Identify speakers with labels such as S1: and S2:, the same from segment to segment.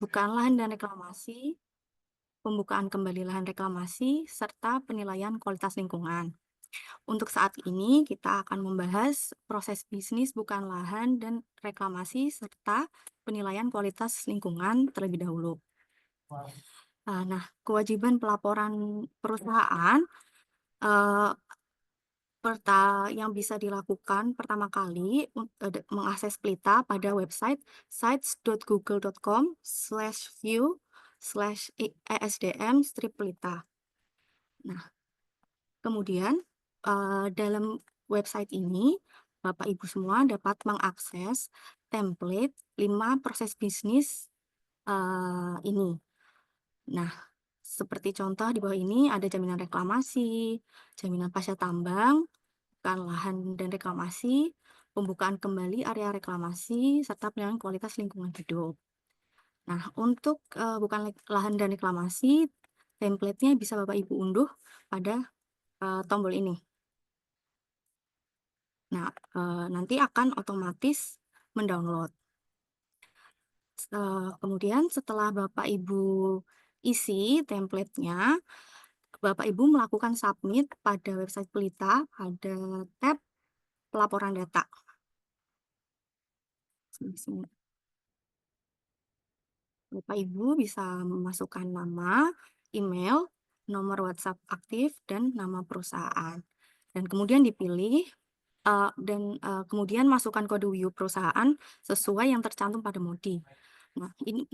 S1: bukaan lahan dan reklamasi, pembukaan kembali lahan reklamasi, serta penilaian kualitas lingkungan. Untuk saat ini, kita akan membahas proses bisnis bukaan lahan dan reklamasi, serta penilaian kualitas lingkungan terlebih dahulu. Nah, kewajiban pelaporan perusahaan eh, yang bisa dilakukan pertama kali mengakses Pelita pada website sites.google.com/view/esdm-pelita. Nah, kemudian dalam website ini Bapak Ibu semua dapat mengakses template 5 proses bisnis ini. Nah, seperti contoh di bawah ini ada jaminan reklamasi, jaminan pasca tambang, bukaan lahan dan reklamasi, pembukaan kembali area reklamasi, serta penilaian kualitas lingkungan hidup. Nah, untuk bukaan lahan dan reklamasi, template-nya bisa Bapak Ibu unduh pada tombol ini. Nah, nanti akan otomatis mendownload. Kemudian setelah Bapak Ibu isi template-nya, Bapak Ibu melakukan submit pada website Pelita pada tab pelaporan data. Bapak Ibu bisa memasukkan nama, email, nomor WhatsApp aktif, dan nama perusahaan. Dan kemudian dipilih kemudian masukkan kode WIU perusahaan sesuai yang tercantum pada MODI. Nah, ini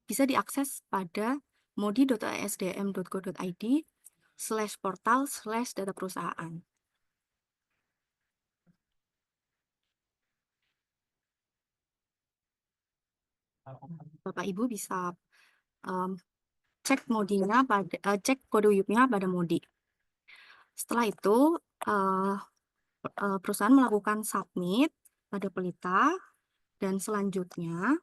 S1: bisa diakses pada modi.esdm.go.id/portal/data perusahaan. Bapak Ibu bisa cek cek kode WIU-nya pada MODI. Setelah itu perusahaan melakukan submit pada Pelita dan selanjutnya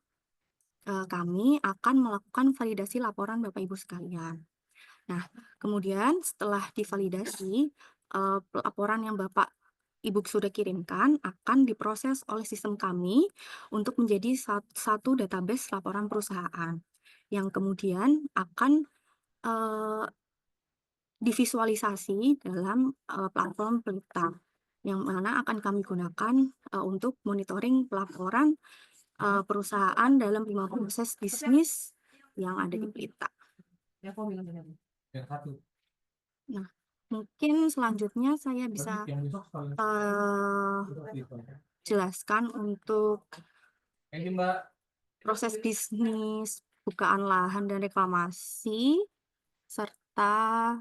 S1: kami akan melakukan validasi laporan Bapak Ibu sekalian. Nah, kemudian setelah divalidasi, laporan yang Bapak Ibu sudah kirimkan akan diproses oleh sistem kami untuk menjadi satu database laporan perusahaan yang kemudian akan divisualisasi dalam platform Pelita yang mana akan kami gunakan untuk monitoring pelaporan perusahaan dalam 5 proses bisnis yang ada di Pelita. Nah, mungkin selanjutnya saya bisa jelaskan untuk proses bisnis bukaan lahan dan reklamasi serta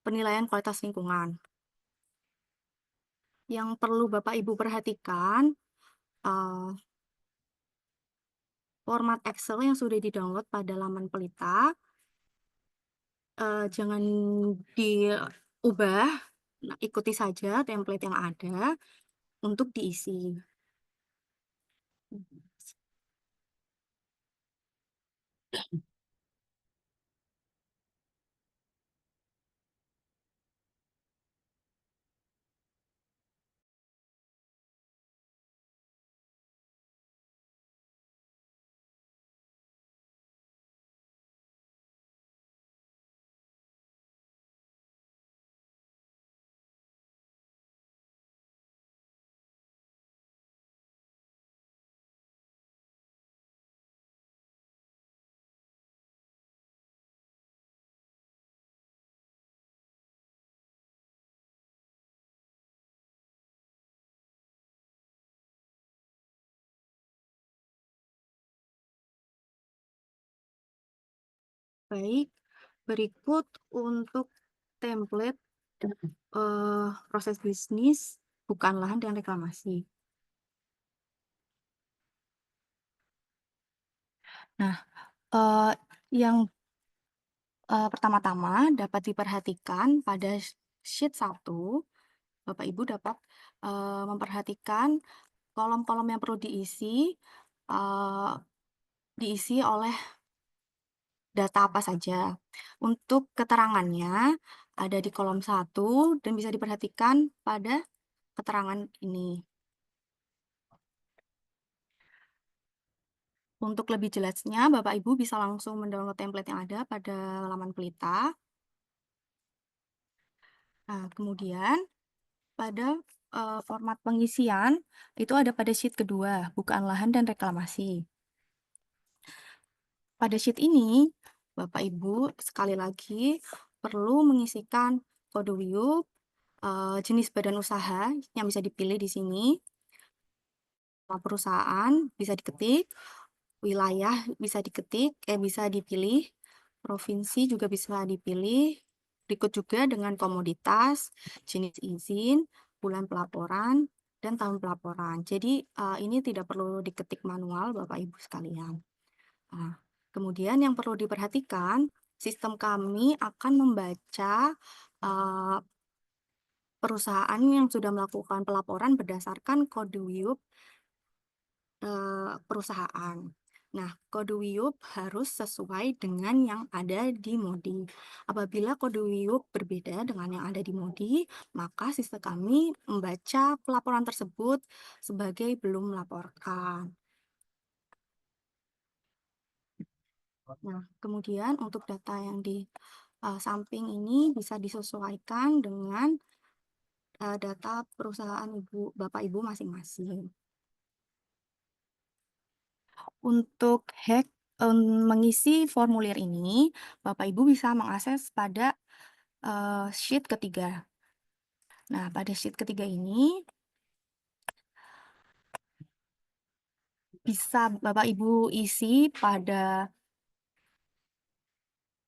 S1: penilaian kualitas lingkungan. Yang perlu Bapak Ibu perhatikan, format Excel yang sudah di-download pada laman Pelita jangan diubah, nah, ikuti saja template yang ada untuk diisi. Baik, berikut untuk template proses bisnis bukaan lahan dan reklamasi. Nah, yang pertama-tama dapat diperhatikan pada sheet 1, Bapak Ibu dapat memperhatikan kolom-kolom yang perlu diisi oleh data apa saja. Untuk keterangannya ada di kolom 1 dan bisa diperhatikan pada keterangan ini. Untuk lebih jelasnya, Bapak Ibu bisa langsung mendownload template yang ada pada laman Pelita. Nah, kemudian pada format pengisian itu ada pada sheet kedua, bukaan lahan dan reklamasi. Pada sheet ini, Bapak Ibu sekali lagi perlu mengisikan kode WIUP, jenis badan usaha yang bisa dipilih di sini, nama perusahaan bisa diketik, wilayah bisa dipilih, provinsi juga bisa dipilih, berikut juga dengan komoditas, jenis izin, bulan pelaporan, dan tahun pelaporan. Jadi ini tidak perlu diketik manual Bapak Ibu sekalian. Nah, kemudian yang perlu diperhatikan, sistem kami akan membaca uh, perusahaan yang sudah melakukan pelaporan berdasarkan kode WIUP perusahaan. Nah, kode WIUP harus sesuai dengan yang ada di MODI. Apabila kode WIUP berbeda dengan yang ada di MODI, maka sistem kami membaca pelaporan tersebut sebagai belum melaporkan. Nah, kemudian untuk data yang di samping ini bisa disesuaikan dengan data perusahaan Bapak Ibu masing-masing. Untuk mengisi formulir ini, Bapak Ibu bisa mengakses pada sheet ketiga. Nah, pada sheet ketiga ini bisa Bapak Ibu isi pada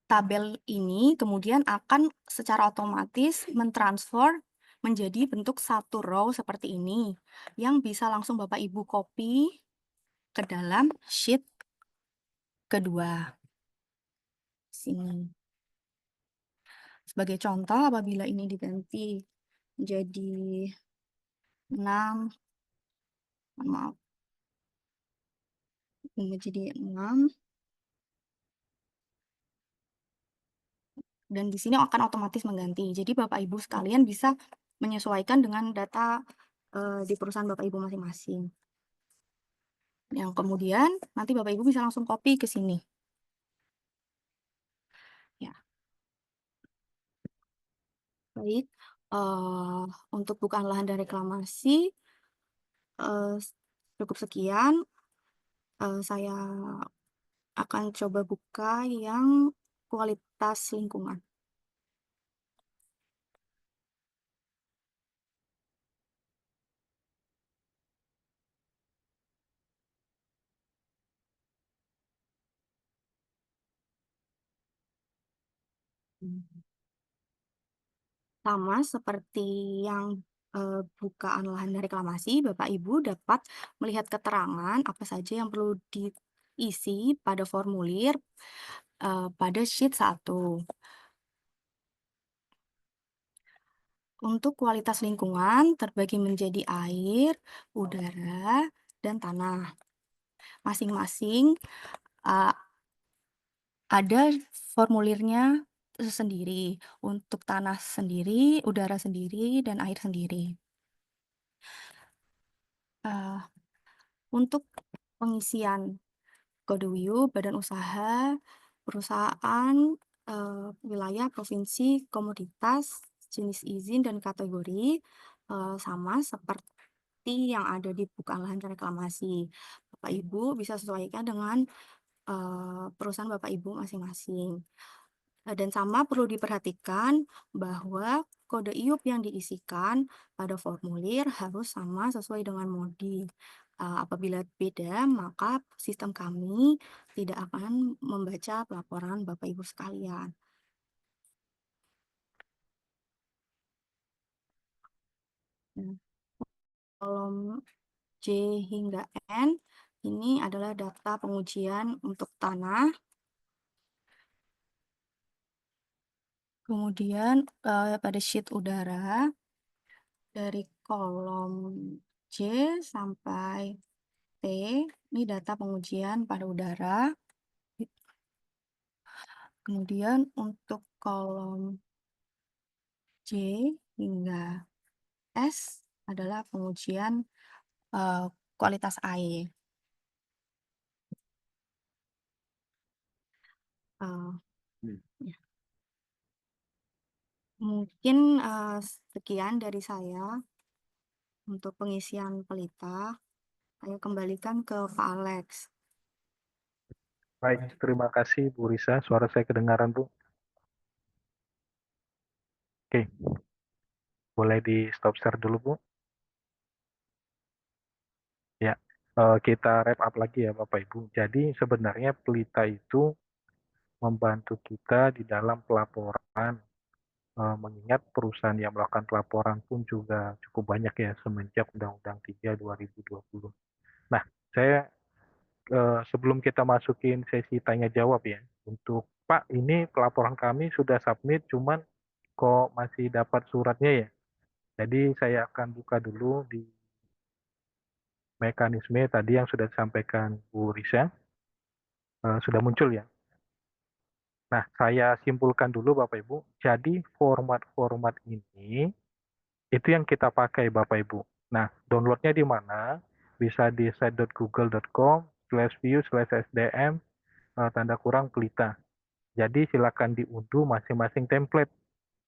S1: tabel ini, kemudian akan secara otomatis mentransfer menjadi bentuk satu row seperti ini, yang bisa langsung Bapak Ibu copy ke dalam sheet kedua. Sini. Sebagai contoh, apabila ini diganti menjadi 6, maaf, menjadi 6, dan di sini akan otomatis mengganti. Jadi Bapak Ibu sekalian bisa menyesuaikan dengan data di perusahaan Bapak Ibu masing-masing. Yang kemudian nanti Bapak Ibu bisa langsung copy ke sini. Ya, baik. Untuk bukaan lahan dan reklamasi cukup sekian. Saya akan coba buka yang kualitas lingkungan. Sama seperti yang bukaan lahan dan reklamasi, Bapak Ibu dapat melihat keterangan apa saja yang perlu diisi pada formulir pada sheet 1. Untuk kualitas lingkungan terbagi menjadi air, udara, dan tanah. Masing-masing ada formulirnya sendiri. Untuk tanah sendiri, udara sendiri, dan air sendiri. Untuk pengisian kode WIUP, badan usaha, perusahaan, wilayah, provinsi, komoditas, jenis izin, dan kategori sama seperti yang ada di bukaan lahan dan reklamasi. Bapak Ibu bisa sesuaikan dengan perusahaan Bapak Ibu masing-masing. Dan sama perlu diperhatikan bahwa kode IUP yang diisikan pada formulir harus sama sesuai dengan MODI. Apabila beda, maka sistem kami tidak akan membaca pelaporan Bapak Ibu sekalian. Nah, kolom J hingga N ini adalah data pengujian untuk tanah. Kemudian pada sheet udara dari kolom J sampai T, ini data pengujian pada udara. Kemudian untuk kolom J hingga S adalah pengujian kualitas air. Eh,
S2: Hmm.
S1: ya. Mungkin sekian dari saya untuk pengisian pelita. Saya kembalikan ke Pak Alex.
S2: Baik, terima kasih Bu Risa. Suara saya kedengaran, Bu. Oke, boleh di stop share dulu, Bu. Ya, kita wrap up lagi ya, Bapak Ibu. Jadi sebenarnya pelita itu membantu kita di dalam pelaporan, mengingat perusahaan yang melakukan pelaporan pun juga cukup banyak ya semenjak Undang-Undang 3 2020. Nah, saya sebelum kita masukin sesi tanya jawab ya, untuk Pak, ini pelaporan kami sudah submit, cuman kok masih dapat suratnya ya. Jadi saya akan buka dulu di mekanisme tadi yang sudah disampaikan Bu Risa, sudah muncul ya. Nah, saya simpulkan dulu Bapak Ibu. Jadi format-format ini itu yang kita pakai Bapak Ibu. Nah, downloadnya di mana? Bisa di site.google.com/view/sdm tanda kurang pelita. Jadi silakan diunduh masing-masing template.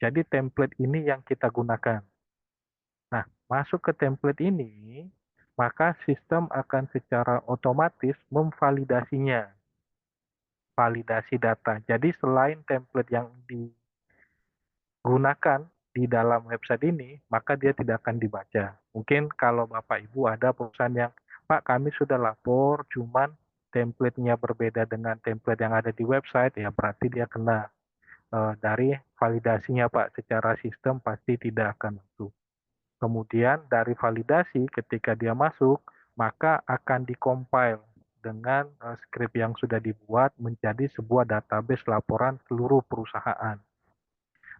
S2: Jadi template ini yang kita gunakan. Nah, masuk ke template ini, maka sistem akan secara otomatis memvalidasinya, validasi data. Jadi selain template yang digunakan di dalam website ini, maka dia tidak akan dibaca. Mungkin kalau Bapak Ibu ada perusahaan yang, Pak kami sudah lapor, cuman template-nya berbeda dengan template yang ada di website, ya berarti dia kena dari validasinya Pak, secara sistem pasti tidak akan masuk. Kemudian dari validasi ketika dia masuk, maka akan dikompil dengan skrip yang sudah dibuat menjadi sebuah database laporan seluruh perusahaan.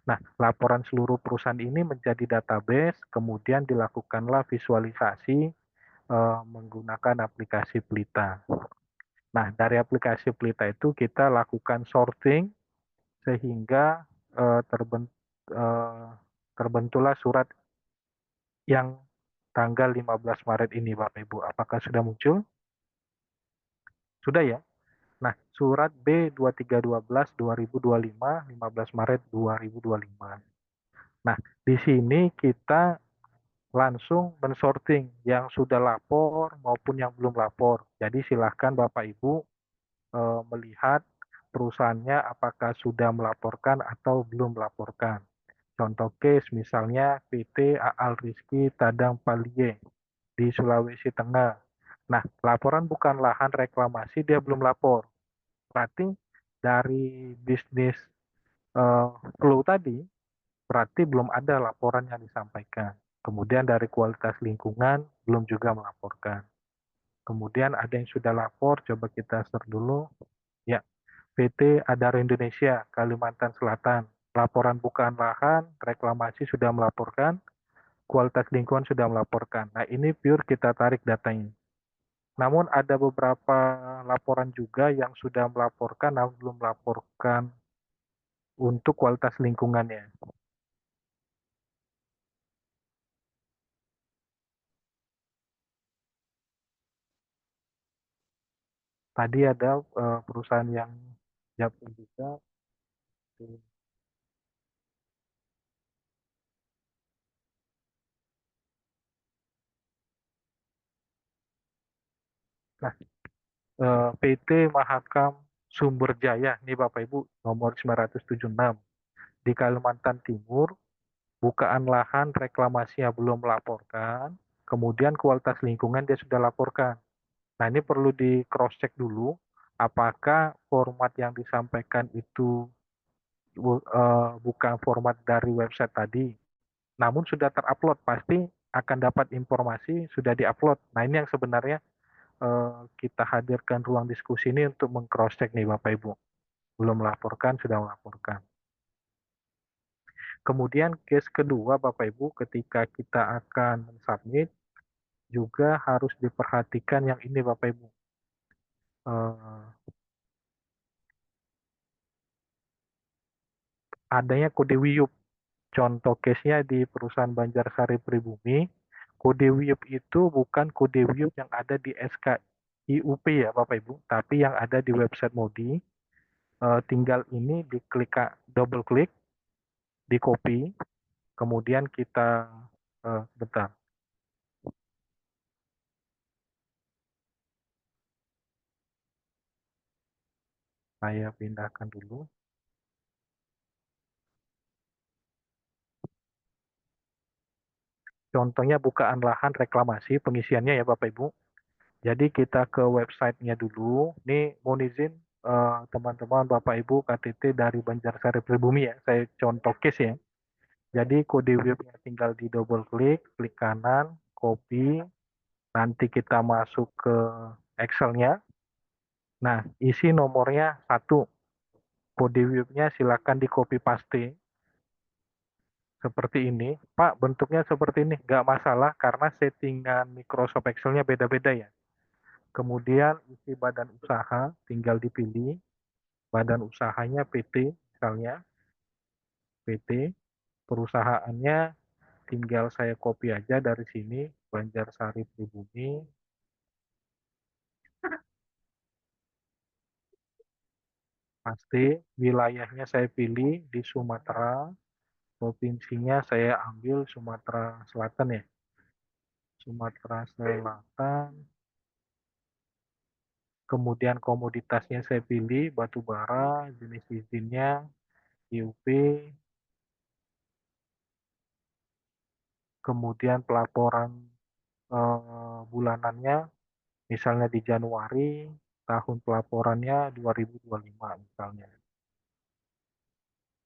S2: Nah, laporan seluruh perusahaan ini menjadi database, kemudian dilakukanlah visualisasi menggunakan aplikasi Pelita. Nah, dari aplikasi Pelita itu kita lakukan sorting sehingga eh, terbent, eh, terbentuklah surat yang tanggal 15 Maret ini, Bapak Ibu. Apakah sudah muncul? Sudah ya? Nah, surat B2312 2025, 15 Maret 2025. Nah, di sini kita langsung mensorting yang sudah lapor maupun yang belum lapor. Jadi silahkan Bapak Ibu melihat perusahaannya apakah sudah melaporkan atau belum melaporkan. Contoh case misalnya PT Aal Rizky Tadang Palie di Sulawesi Tengah. Nah, laporan bukan lahan reklamasi, dia belum lapor. Berarti dari bisnis uh, flow tadi, berarti belum ada laporan yang disampaikan. Kemudian dari kualitas lingkungan, belum juga melaporkan. Kemudian ada yang sudah lapor, coba kita search dulu. Ya, PT Adara Indonesia, Kalimantan Selatan. Laporan bukan lahan, reklamasi sudah melaporkan, kualitas lingkungan sudah melaporkan. Nah, ini pure kita tarik datanya. Namun ada beberapa laporan juga yang sudah melaporkan namun belum melaporkan untuk kualitas lingkungannya. Tadi ada perusahaan yang Japri juga. Nah, PT Mahakam Sumber Jaya, nih Bapak Ibu, nomor 976 di Kalimantan Timur, bukaan lahan reklamasinya belum melaporkan, kemudian kualitas lingkungan dia sudah laporkan. Nah, ini perlu di cross check dulu apakah format yang disampaikan itu bukan format dari website tadi, namun sudah terupload, pasti akan dapat informasi sudah diupload. Nah, ini yang sebenarnya kita hadirkan ruang diskusi ini untuk meng-cross check nih Bapak Ibu. Belum melaporkan, sudah melaporkan. Kemudian case kedua Bapak Ibu, ketika kita akan submit, juga harus diperhatikan yang ini Bapak Ibu. Adanya kode WIUP. Contoh case-nya di perusahaan Banjarsari Pribumi, kode WIUP itu bukan kode WIUP yang ada di SK IUP ya Bapak Ibu, tapi yang ada di website MODI. tinggal ini double klik, di copy, kemudian kita bentar, saya pindahkan dulu. Contohnya bukaan lahan reklamasi pengisiannya ya Bapak Ibu. Jadi kita ke websitenya dulu. Ini mohon izin teman-teman Bapak Ibu KTT dari Banjarsari Pribumi ya. Saya contoh case ya. Jadi kode webnya tinggal di double klik, klik kanan, copy, nanti kita masuk ke Excel-nya. Nah, isi nomornya 1. Kode webnya silakan di copy paste seperti ini. Pak, bentuknya seperti ini. Nggak masalah karena settingan Microsoft Excel-nya beda-beda ya. Kemudian isi badan usaha tinggal dipilih. Badan usahanya PT misalnya. PT. Perusahaannya tinggal saya copy aja dari sini. Banjarsari Pribumi. Pasti wilayahnya saya pilih di Sumatera. Provinsinya saya ambil Sumatera Selatan ya. Sumatera Selatan. Kemudian komoditasnya saya pilih batu bara, jenis izinnya IUP, kemudian pelaporan bulanannya misalnya di Januari, tahun pelaporannya 2025 misalnya.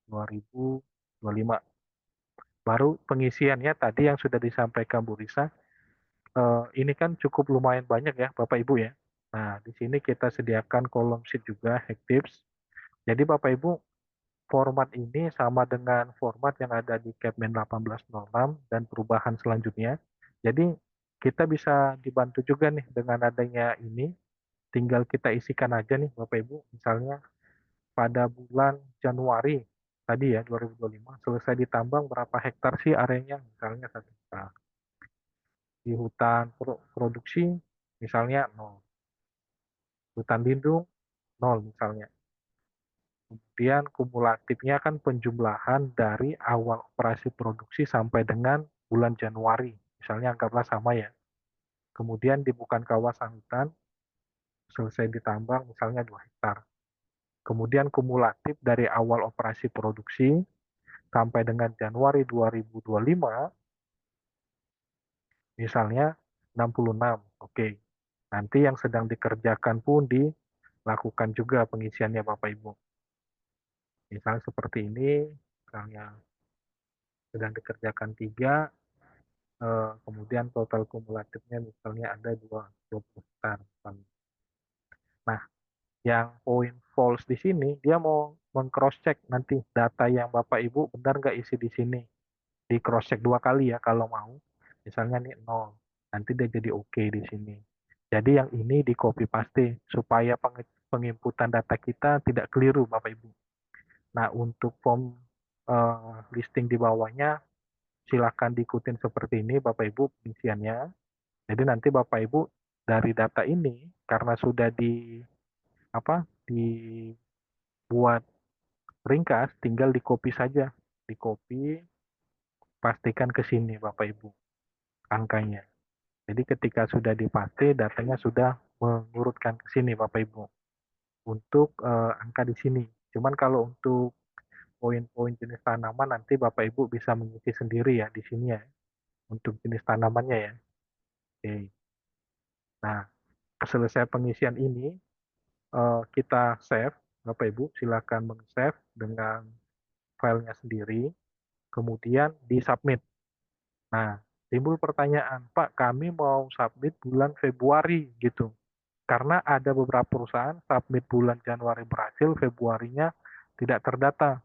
S2: 2025. Baru pengisiannya tadi yang sudah disampaikan Bu Risa, ini kan cukup lumayan banyak ya Bapak Ibu ya. Nah, di sini kita sediakan kolom sheet juga, hack tips. Jadi Bapak Ibu, format ini sama dengan format yang ada di Capman 1806 dan perubahan selanjutnya. Jadi kita bisa dibantu juga nih dengan adanya ini, tinggal kita isikan aja nih Bapak Ibu, misalnya pada bulan Januari tadi ya 2025 selesai ditambang berapa hektar sih areanya, misalnya 1 hektar. Di hutan produksi misalnya 0, hutan lindung 0 misalnya. Kemudian kumulatifnya kan penjumlahan dari awal operasi produksi sampai dengan bulan Januari. Misalnya anggaplah sama ya. Kemudian di bukan kawasan hutan, selesai ditambang misalnya 2 hektar. Kemudian kumulatif dari awal operasi produksi sampai dengan Januari 2025, misalnya 66. Oke. Nanti yang sedang dikerjakan pun dilakukan juga pengisiannya Bapak Ibu. Misalnya seperti ini, misalnya sedang dikerjakan 3, kemudian total kumulatifnya misalnya ada 20 hektar. Nah, yang poin false di sini, dia mau meng-cross check nanti data yang Bapak Ibu benar nggak isi di sini. Di cross check 2 kali ya kalau mau. Misalnya nih 0, nanti dia jadi oke di sini. Jadi yang ini di copy paste supaya penginputan data kita tidak keliru Bapak Ibu. Nah, untuk form listing di bawahnya silakan diikutin seperti ini Bapak Ibu pengisiannya. Jadi nanti Bapak Ibu dari data ini karena sudah dibuat ringkas, tinggal di copy saja. Di copy, pastikan ke sini Bapak Ibu angkanya. Jadi ketika sudah dipaste, datanya sudah mengurutkan ke sini Bapak Ibu untuk angka di sini. Cuman kalau untuk poin-poin jenis tanaman nanti Bapak Ibu bisa mengisi sendiri ya di sini ya untuk jenis tanamannya ya. Oke. Nah, selesai pengisian ini kita save, Bapak Ibu silakan meng-save dengan filenya sendiri, kemudian di-submit. Nah, timbul pertanyaan, Pak, kami mau submit bulan Februari gitu. Karena ada beberapa perusahaan submit bulan Januari berhasil, Februarinya tidak terdata.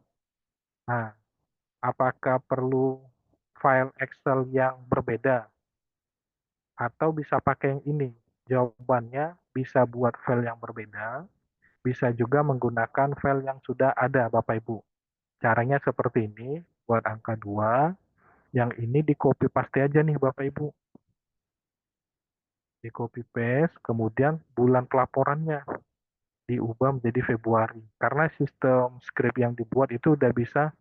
S2: Nah, apakah perlu file Excel yang berbeda? Atau bisa pakai yang ini? Jawabannya bisa buat file yang berbeda, bisa juga menggunakan file yang sudah ada Bapak Ibu. Caranya seperti ini, buat angka 2, yang ini di copy paste aja nih Bapak Ibu. Di copy paste, kemudian bulan pelaporannya. diubah menjadi Februari. Karena sistem script yang dibuat itu udah bisa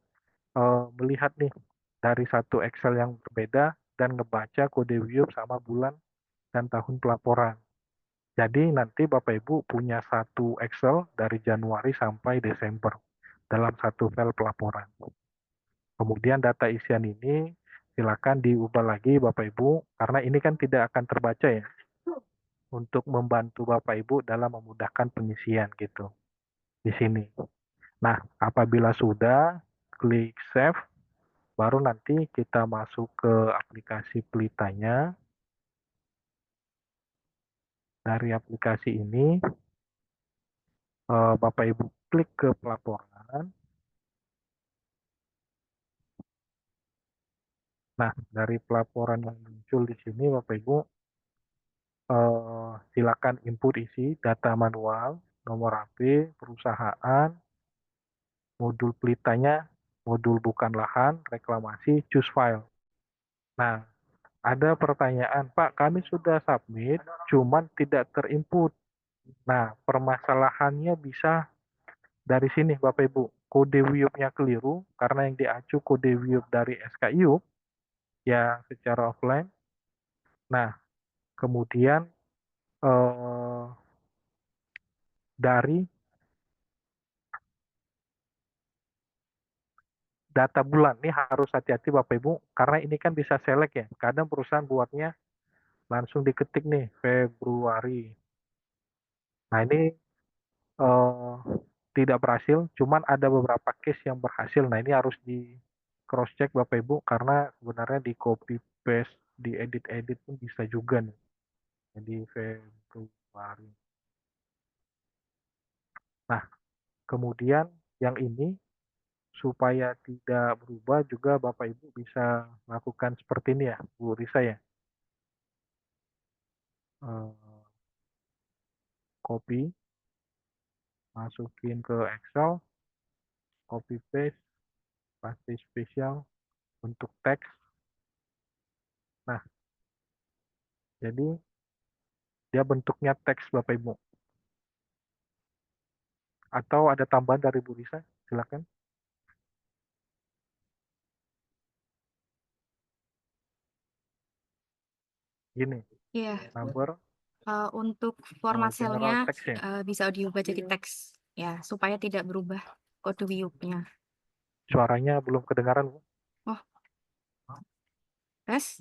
S2: melihat nih dari satu Excel yang berbeda dan ngebaca kode WIUP sama bulan dan tahun pelaporan. Jadi nanti Bapak Ibu punya satu Excel dari Januari sampai Desember dalam satu file pelaporan. Kemudian data isian ini silakan diubah lagi Bapak Ibu, karena ini kan tidak akan terbaca ya, untuk membantu Bapak Ibu dalam memudahkan pengisian gitu di sini. Nah, apabila sudah, klik save, baru nanti kita masuk ke aplikasi Pelitanya. Dari aplikasi ini, Bapak Ibu klik ke pelaporan. Nah, dari pelaporan yang muncul di sini, Bapak Ibu silakan input isi data manual, nomor HP, perusahaan, modul pelitanya, modul bukan lahan, reklamasi, choose file. Nah, ada pertanyaan, Pak, kami sudah submit, cuman tidak terinput. Nah, permasalahannya bisa dari sini, Bapak Ibu. Kode WIUP-nya keliru, karena yang diacu kode WIUP dari SKIUP, yang secara offline. Nah, kemudian eh, dari data bulan, ini harus hati-hati Bapak Ibu, karena ini kan bisa select ya. Kadang perusahaan buatnya langsung diketik nih, Februari. Nah, ini eh, tidak berhasil, cuman ada beberapa case yang berhasil. Nah, ini harus di cross check Bapak Ibu, karena sebenarnya di copy paste, di edit-edit pun bisa juga nih. Jadi Februari. Nah, kemudian yang ini supaya tidak berubah juga Bapak Ibu bisa lakukan seperti ini ya, Bu Risa ya. Eh, Copy, masukin ke Excel, copy paste, paste spesial untuk teks. Nah, jadi dia bentuknya teks Bapak Ibu. Atau ada tambahan dari Bu Risa? Silakan. Gini,
S1: Iya,
S2: number
S1: untuk format
S2: general
S1: selnya
S2: text ya.
S1: bisa diubah jadi teks ya, supaya tidak berubah kode WIUP-nya.
S2: Suaranya belum kedengaran, Bu.
S1: Oh, tes.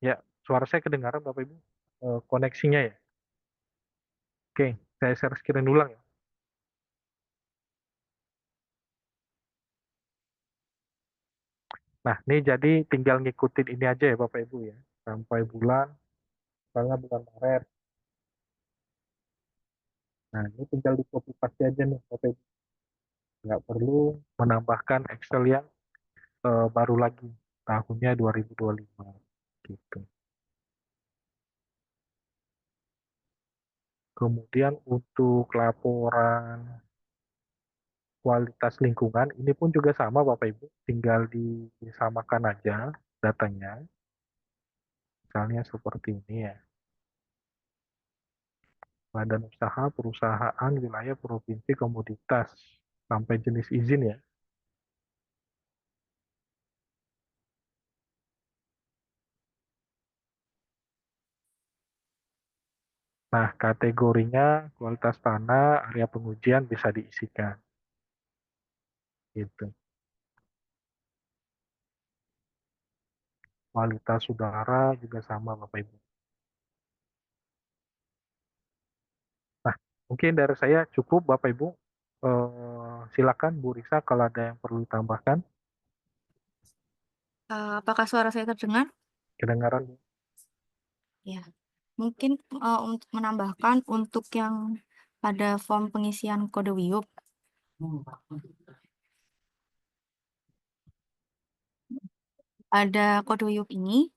S2: Ya, suara saya kedengaran Bapak Ibu. Koneksinya ya. Oke, saya share screen ulang ya. Nah, ini jadi tinggal ngikutin ini aja ya Bapak Ibu ya. Sampai bulan, misalnya bulan Maret. Nah, ini tinggal di copy paste aja nih Bapak Ibu. Nggak perlu menambahkan Excel yang baru lagi. Tahunnya 2025. Gitu. Kemudian untuk laporan kualitas lingkungan, ini pun juga sama Bapak Ibu. Tinggal disamakan aja datanya. Misalnya seperti ini ya. Badan usaha, perusahaan, wilayah, provinsi, komoditas, sampai jenis izin ya. Nah, kategorinya kualitas tanah, area pengujian bisa diisikan. Gitu. Kualitas udara juga sama Bapak Ibu. Nah, mungkin dari saya cukup Bapak Ibu. Silakan Bu Risa kalau ada yang perlu ditambahkan.
S1: Apakah suara saya terdengar?
S2: Kedengaran Bu?
S1: Ya, mungkin untuk menambahkan untuk yang pada form pengisian kode WIUP, Ada kode WIUP ini,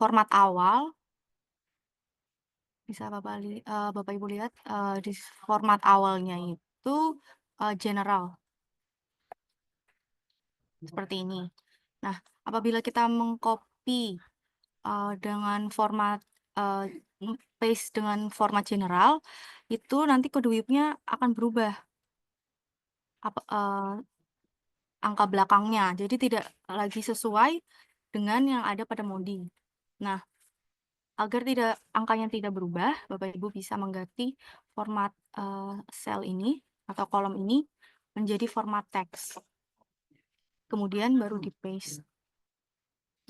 S1: format awal, bisa Bapak Ibu lihat di format awalnya itu general, seperti ini. Nah, apabila kita mengcopy dengan format paste dengan format general, itu nanti kode WIUP-nya akan berubah angka belakangnya, jadi tidak lagi sesuai dengan yang ada pada Modi. Nah, agar angkanya tidak berubah, Bapak Ibu bisa mengganti format sel ini atau kolom ini menjadi format teks. Kemudian baru di paste.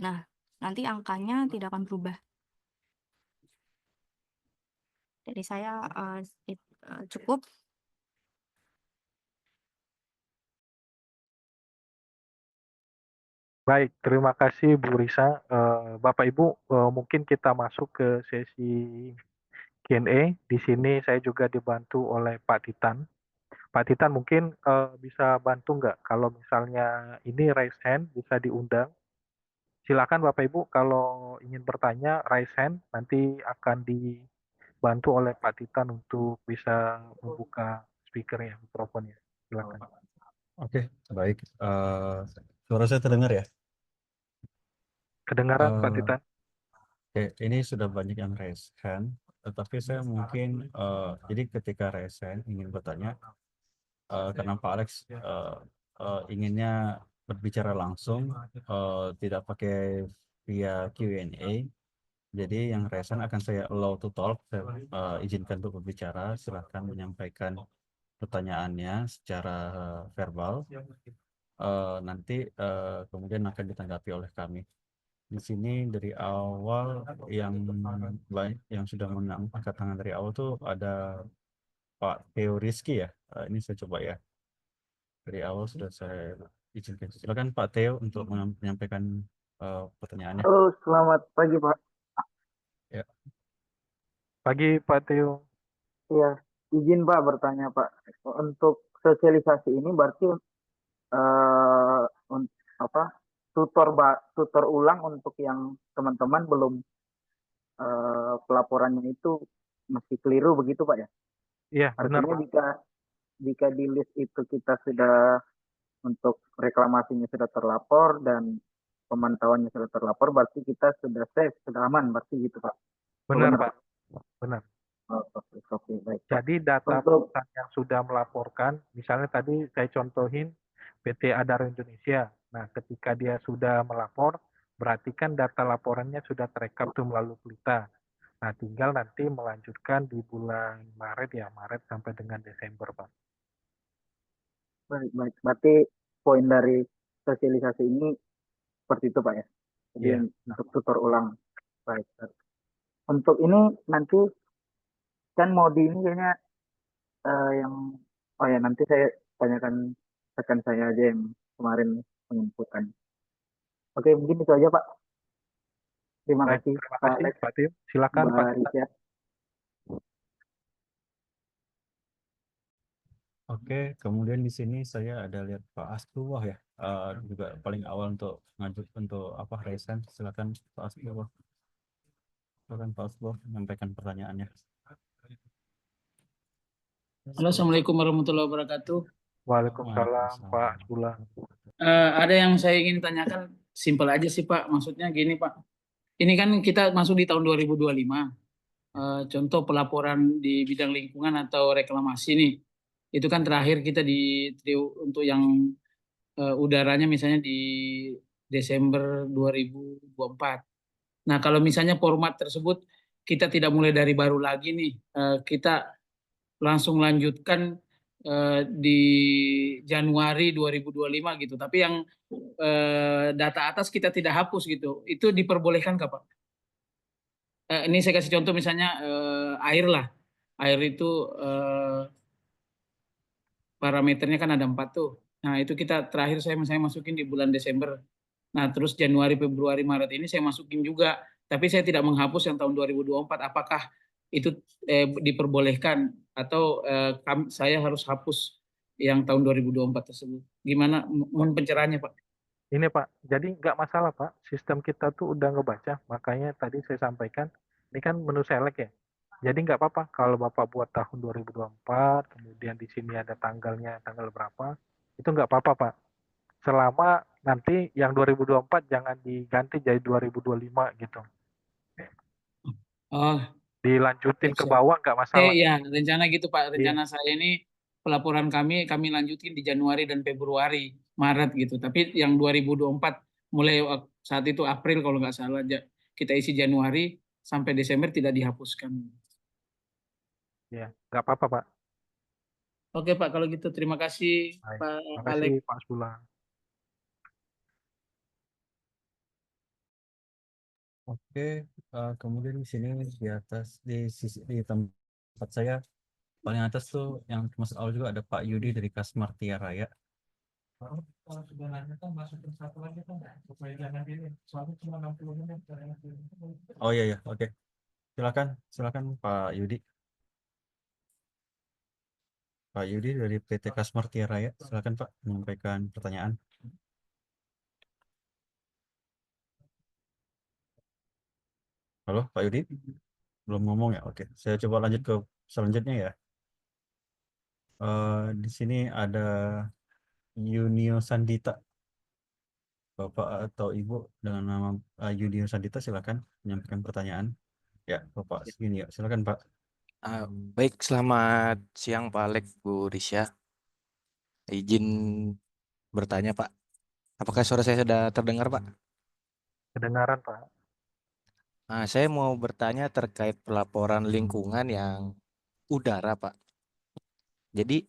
S1: Nah, nanti angkanya tidak akan berubah. Jadi saya cukup.
S2: Baik, terima kasih Bu Risa. Bapak Ibu, mungkin kita masuk ke sesi Q&A. Di sini saya juga dibantu oleh Pak Titan. Pak Titan mungkin bisa bantu nggak kalau misalnya ini raise hand bisa diundang. Silakan Bapak Ibu kalau ingin bertanya raise hand nanti akan dibantu oleh Pak Titan untuk bisa membuka speakernya, mikrofonnya. Silakan.
S3: Oke, baik. Suara saya terdengar ya?
S2: Kedengaran Pak Titan?
S3: Oke, ini sudah banyak yang raise hand, tetapi saya mungkin jadi ketika raise hand ingin bertanya, karena Pak Alex inginnya berbicara langsung, tidak pakai via Q&A. Jadi yang raise hand akan saya allow to talk, saya izinkan untuk berbicara, silahkan menyampaikan pertanyaannya secara verbal. Nanti kemudian akan ditanggapi oleh kami. Di sini dari awal yang sudah mengangkat tangan dari awal tuh ada Pak Theo Rizky ya. Ini saya coba ya. Dari awal sudah saya izinkan. Silakan Pak Theo untuk menyampaikan pertanyaannya.
S4: Halo, selamat pagi Pak.
S3: Ya.
S2: Pagi Pak Theo.
S4: Iya, izin Pak bertanya Pak. Untuk sosialisasi ini berarti eh, apa tutor ulang untuk yang teman-teman belum pelaporannya itu masih keliru begitu Pak ya?
S2: Iya, benar
S4: Artinya
S2: Pak.
S4: jika di list itu kita sudah untuk reklamasinya sudah terlapor dan pemantauannya sudah terlapor, berarti kita sudah safe, sudah aman, berarti gitu Pak.
S2: Benar Pak. Benar.
S4: Oh, oke, baik Pak.
S2: Jadi data
S4: Untuk
S2: perusahaan yang sudah melaporkan, misalnya tadi saya contohin PT Adaro Indonesia. Nah, ketika dia sudah melapor, berarti kan data laporannya sudah terekap tuh melalui Pelita. Nah, tinggal nanti melanjutkan di bulan Maret ya, Maret sampai dengan Desember, Pak.
S4: baik, baik. Berarti poin dari sosialisasi ini seperti itu Pak ya. Jadi
S2: Iya.
S4: untuk tutor ulang. Baik. Baik. Untuk ini nanti kan Modi ini kayaknya yang oh ya nanti saya tanyakan rekan saya aja yang kemarin menginputkan. Oke, mungkin itu aja Pak. Terima
S2: Baik,
S4: kasih
S2: terima
S4: Pak
S2: kasih
S4: Alex,
S2: Pak Tim. Silakan Pak
S4: Mbak
S2: Tita.
S4: Risha.
S3: Oke, kemudian di sini saya ada lihat Pak Asbullah ya, juga paling awal untuk apa raise hand. Silakan Pak Asbullah. Silakan Pak Asbullah menyampaikan pertanyaannya.
S5: Halo, Assalamualaikum warahmatullahi wabarakatuh.
S2: Waalaikumsalam Pak Asbullah.
S5: Ada yang saya ingin tanyakan, simpel aja sih Pak. Maksudnya gini Pak, ini kan kita masuk di tahun 2025. Contoh pelaporan di bidang lingkungan atau reklamasi nih, itu kan terakhir kita untuk yang udaranya misalnya di Desember 2024. Nah, kalau misalnya format tersebut kita tidak mulai dari baru lagi nih, kita langsung lanjutkan di Januari 2025 gitu. Tapi yang data atas kita tidak hapus gitu. Itu diperbolehkan nggak Pak? Ini saya kasih contoh misalnya air lah. Air itu parameternya kan ada 4 tuh. Nah itu kita terakhir saya masukin di bulan Desember. Nah terus Januari, Februari, Maret ini saya masukin juga. Tapi saya tidak menghapus yang tahun 2024. Apakah itu diperbolehkan atau saya harus hapus yang tahun 2024 tersebut. Gimana mohon pencerahannya, Pak?
S2: Ini Pak, jadi nggak masalah Pak, sistem kita tuh udah ngebaca, makanya tadi saya sampaikan, ini kan menu select ya. Jadi nggak apa-apa kalau Bapak buat tahun 2024, kemudian di sini ada tanggalnya, tanggal berapa, itu nggak apa-apa Pak. Selama nanti yang 2024 jangan diganti jadi 2025 gitu.
S5: Oh,
S2: Dilanjutin ke
S5: siap.
S2: bawah nggak masalah.
S5: Ya, rencana gitu Pak.
S2: Iya,
S5: Rencana saya ini pelaporan kami lanjutin di Januari dan Februari, Maret gitu. Tapi yang 2024 mulai saat itu April kalau nggak salah kita isi Januari sampai Desember tidak dihapuskan.
S2: iya, nggak apa-apa Pak.
S5: Oke Pak, kalau gitu terima kasih
S2: Baik.
S5: Pak
S2: Terima
S5: Alex.
S2: kasih Pak Sula.
S3: Oke, kemudian di sini di atas di tempat saya paling atas tuh yang termasuk awal juga ada Pak Yudi dari Kasmar Tia Raya. Kalau sudah nanya kan masukin satu lagi kan supaya jangan ini soalnya cuma 60 menit. Oh iya ya, oke. Silakan Pak Yudi. Pak Yudi dari PT Kasmar Tia Raya, silakan Pak menyampaikan pertanyaan. Halo Pak Yudi, belum ngomong ya? Oke, saya coba lanjut ke selanjutnya ya. Di sini ada Yunio Sandita, Bapak atau Ibu dengan nama Yunio Sandita, silakan menyampaikan pertanyaan. Ya, Bapak Yunio, silakan Pak.
S6: Baik, selamat siang Pak Alex, Bu Risya. Izin bertanya Pak, apakah suara saya sudah terdengar Pak?
S2: Kedengaran Pak.
S6: Saya mau bertanya terkait pelaporan lingkungan yang udara Pak. Jadi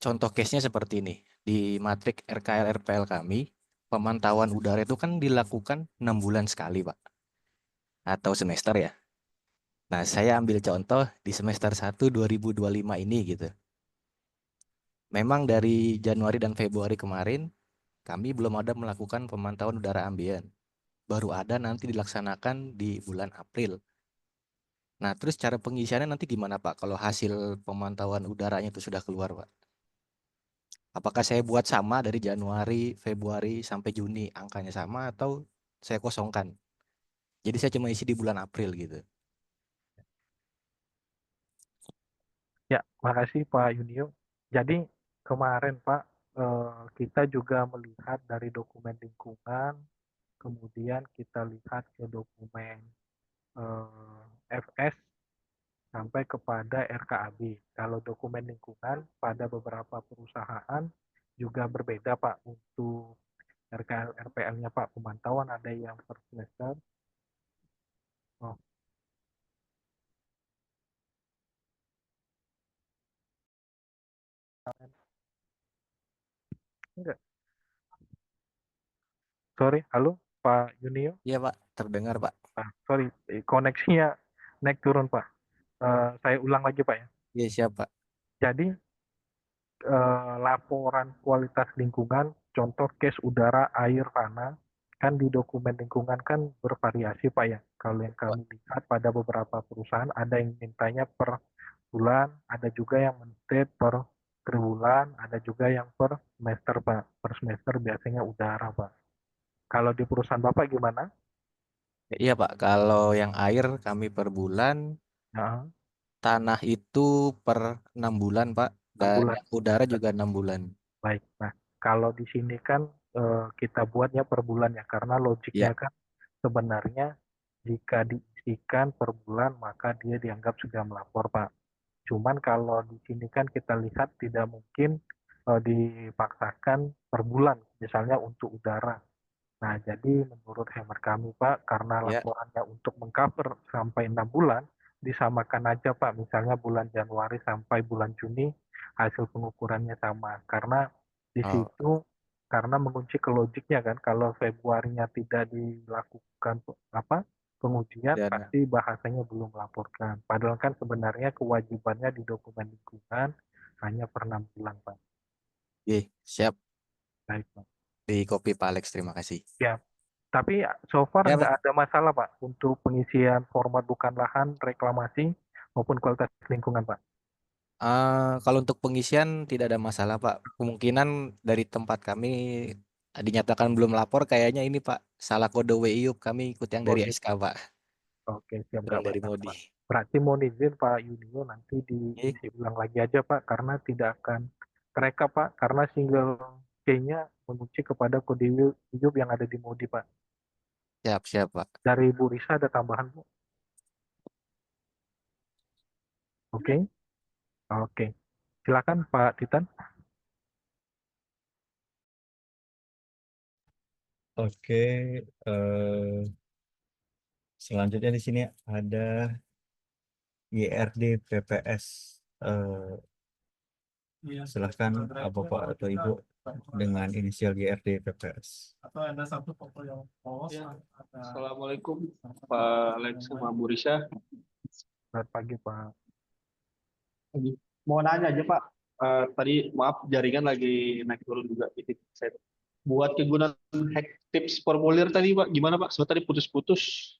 S6: contoh case-nya seperti ini. Di matrik RKL RPL kami, pemantauan udara itu kan dilakukan 6 bulan sekali Pak. Atau semester ya. Nah, saya ambil contoh di semester 1 2025 ini gitu. Memang dari Januari dan Februari kemarin, kami belum ada melakukan pemantauan udara ambien. Baru ada nanti dilaksanakan di bulan April. Nah, terus cara pengisiannya nanti gimana Pak? Kalau hasil pemantauan udaranya itu sudah keluar Pak? Apakah saya buat sama dari Januari, Februari, sampai Juni angkanya sama atau saya kosongkan? Jadi saya cuma isi di bulan April gitu.
S2: Ya, makasih Pak Yunio. Jadi kemarin Pak, kita juga melihat dari dokumen lingkungan, kemudian kita lihat ke dokumen FS sampai kepada RKAB. Kalau dokumen lingkungan pada beberapa perusahaan juga berbeda Pak untuk RKL RPL-nya Pak, pemantauan ada yang per semester. Oh, enggak. Sorry, halo Pak Yunio.
S6: Iya Pak, terdengar Pak.
S2: Sorry, koneksinya naik turun Pak. Saya ulang lagi Pak ya.
S6: Iya siap Pak.
S2: Jadi laporan kualitas lingkungan, contoh case udara, air, tanah, kan di dokumen lingkungan kan bervariasi Pak ya. Kalau yang kami lihat pada beberapa perusahaan ada yang mintanya per bulan, ada juga yang minta per triwulan, ada juga yang per semester Pak. Per semester biasanya udara Pak. Kalau di perusahaan Bapak gimana?
S6: Iya Pak, kalau yang air kami per bulan,
S2: Nah,
S6: tanah itu per 6 bulan Pak,
S2: 6
S6: dan
S2: bulan.
S6: yang udara juga 6 bulan.
S2: Baik. Nah, kalau di sini kan kita buatnya per bulan ya, karena logiknya
S6: Ya,
S2: kan sebenarnya jika diisikan per bulan maka dia dianggap sudah melapor, Pak. Cuman kalau di sini kan kita lihat tidak mungkin dipaksakan per bulan, misalnya untuk udara. Nah, jadi menurut hemat kami, Pak, karena
S6: ya,
S2: laporannya untuk mengcover sampai 6 bulan, disamakan aja, Pak. Misalnya bulan Januari sampai bulan Juni, hasil pengukurannya sama. Karena di
S6: oh,
S2: situ, karena mengunci ke logiknya kan, kalau Februarinya tidak dilakukan pengujian,
S6: dan
S2: pasti bahasanya belum melaporkan. Padahal kan sebenarnya kewajibannya di dokumen lingkungan hanya per 6 bulan, Pak.
S6: siap
S2: Baik, Pak.
S6: di copy Pak Alex, terima kasih.
S2: Ya, Tapi so far
S6: Ya, Pak.
S2: nggak ada masalah, Pak, untuk pengisian format bukan lahan, reklamasi, maupun kualitas lingkungan, Pak.
S6: Kalau untuk pengisian tidak ada masalah, Pak. Kemungkinan dari tempat kami dinyatakan belum lapor, kayaknya ini, Pak, salah kode WIUP. Kami ikut yang
S2: Oh
S6: dari
S2: gitu.
S6: SK, Pak,
S2: Oke, siap,
S6: bukan
S2: nggak
S6: dari
S2: masalah,
S6: Modi.
S2: Pak. Berarti mohon izin Pak Yunio nanti
S6: Oke.
S2: diisi ulang lagi aja, Pak, karena tidak akan terekam, Pak, karena single key-nya mengunci kepada kode WIUP yang ada di Modi, Pak.
S6: Siap, Pak.
S2: Dari Bu Risa ada tambahan, Bu? Oke. Oke. Silakan Pak Titan.
S3: Oke, selanjutnya di sini ada YRD PPS. Silahkan Bapak atau Ibu dengan inisial YRD PPS.
S7: Ya, Assalamualaikum Pak Alex sama Bu Risha.
S2: Selamat pagi, Pak.
S7: Mau nanya aja Pak, tadi maaf jaringan lagi naik turun juga. Saya buat kegunaan hack tips formulir tadi Pak, gimana Pak? Soalnya tadi putus-putus.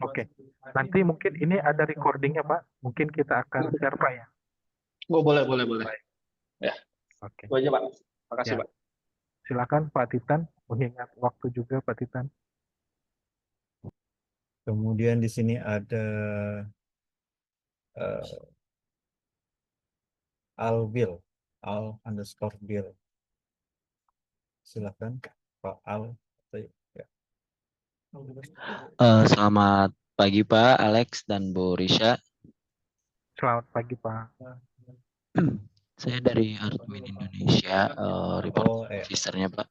S2: Oke. Nanti mungkin ini ada recordingnya, Pak. Mungkin kita akan share, Pak, ya.
S7: Oh boleh. Ya,
S2: Oke.
S7: itu aja Pak. Makasih
S2: Ya.
S7: Pak.
S2: Silakan Pak Titan, mengingat waktu juga Pak Titan.
S3: Kemudian di sini ada Al _Bill. Silahkan Pak Al. Ya.
S8: Selamat pagi Pak Alex dan Bu Risha.
S2: Selamat pagi, Pak.
S8: Saya dari Artmin Indonesia, report officer-nya Pak.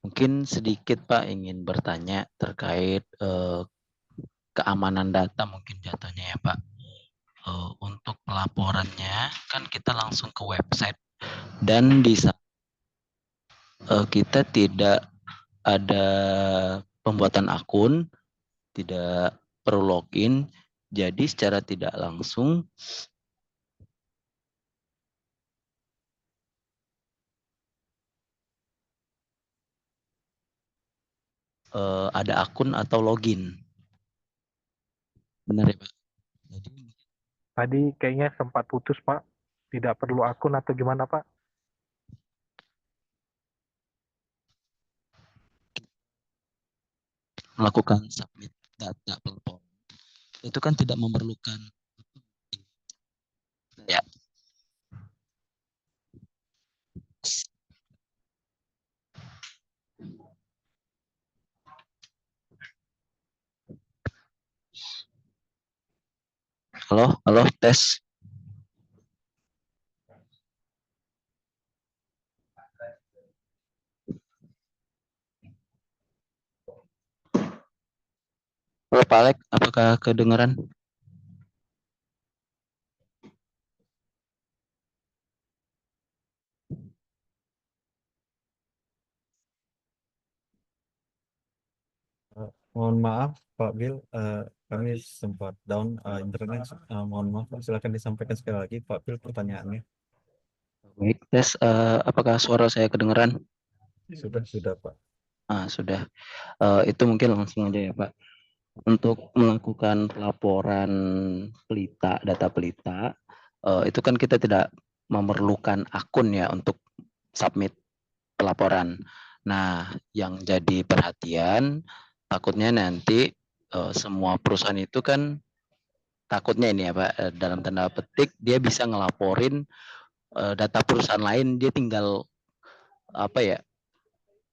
S8: Mungkin sedikit Pak ingin bertanya terkait keamanan data mungkin jatuhnya ya Pak. Untuk pelaporannya kan kita langsung ke website dan di kita tidak ada pembuatan akun, tidak perlu login, jadi secara tidak langsung ada akun atau login. Benar ya Pak? Jadi,
S2: Tadi kayaknya sempat putus, Pak. Tidak perlu akun atau gimana, Pak?
S8: melakukan submit data pelaporan itu kan tidak memerlukan ya. Halo, tes. Halo Pak Alek, apakah kedengaran?
S3: Mohon maaf Pak Bill, kami sempat down internet. Mohon maaf Pak, silakan disampaikan sekali lagi Pak Bill pertanyaannya.
S8: Baik, tes. Apakah suara saya kedengaran?
S3: Sudah Pak.
S8: Sudah. Itu mungkin langsung aja ya Pak. Untuk melakukan pelaporan data pelita, itu kan kita tidak memerlukan akun ya untuk submit pelaporan. Nah, yang jadi perhatian takutnya nanti semua perusahaan itu kan takutnya ini ya Pak, dalam tanda petik dia bisa ngelaporin data perusahaan lain, dia tinggal apa ya,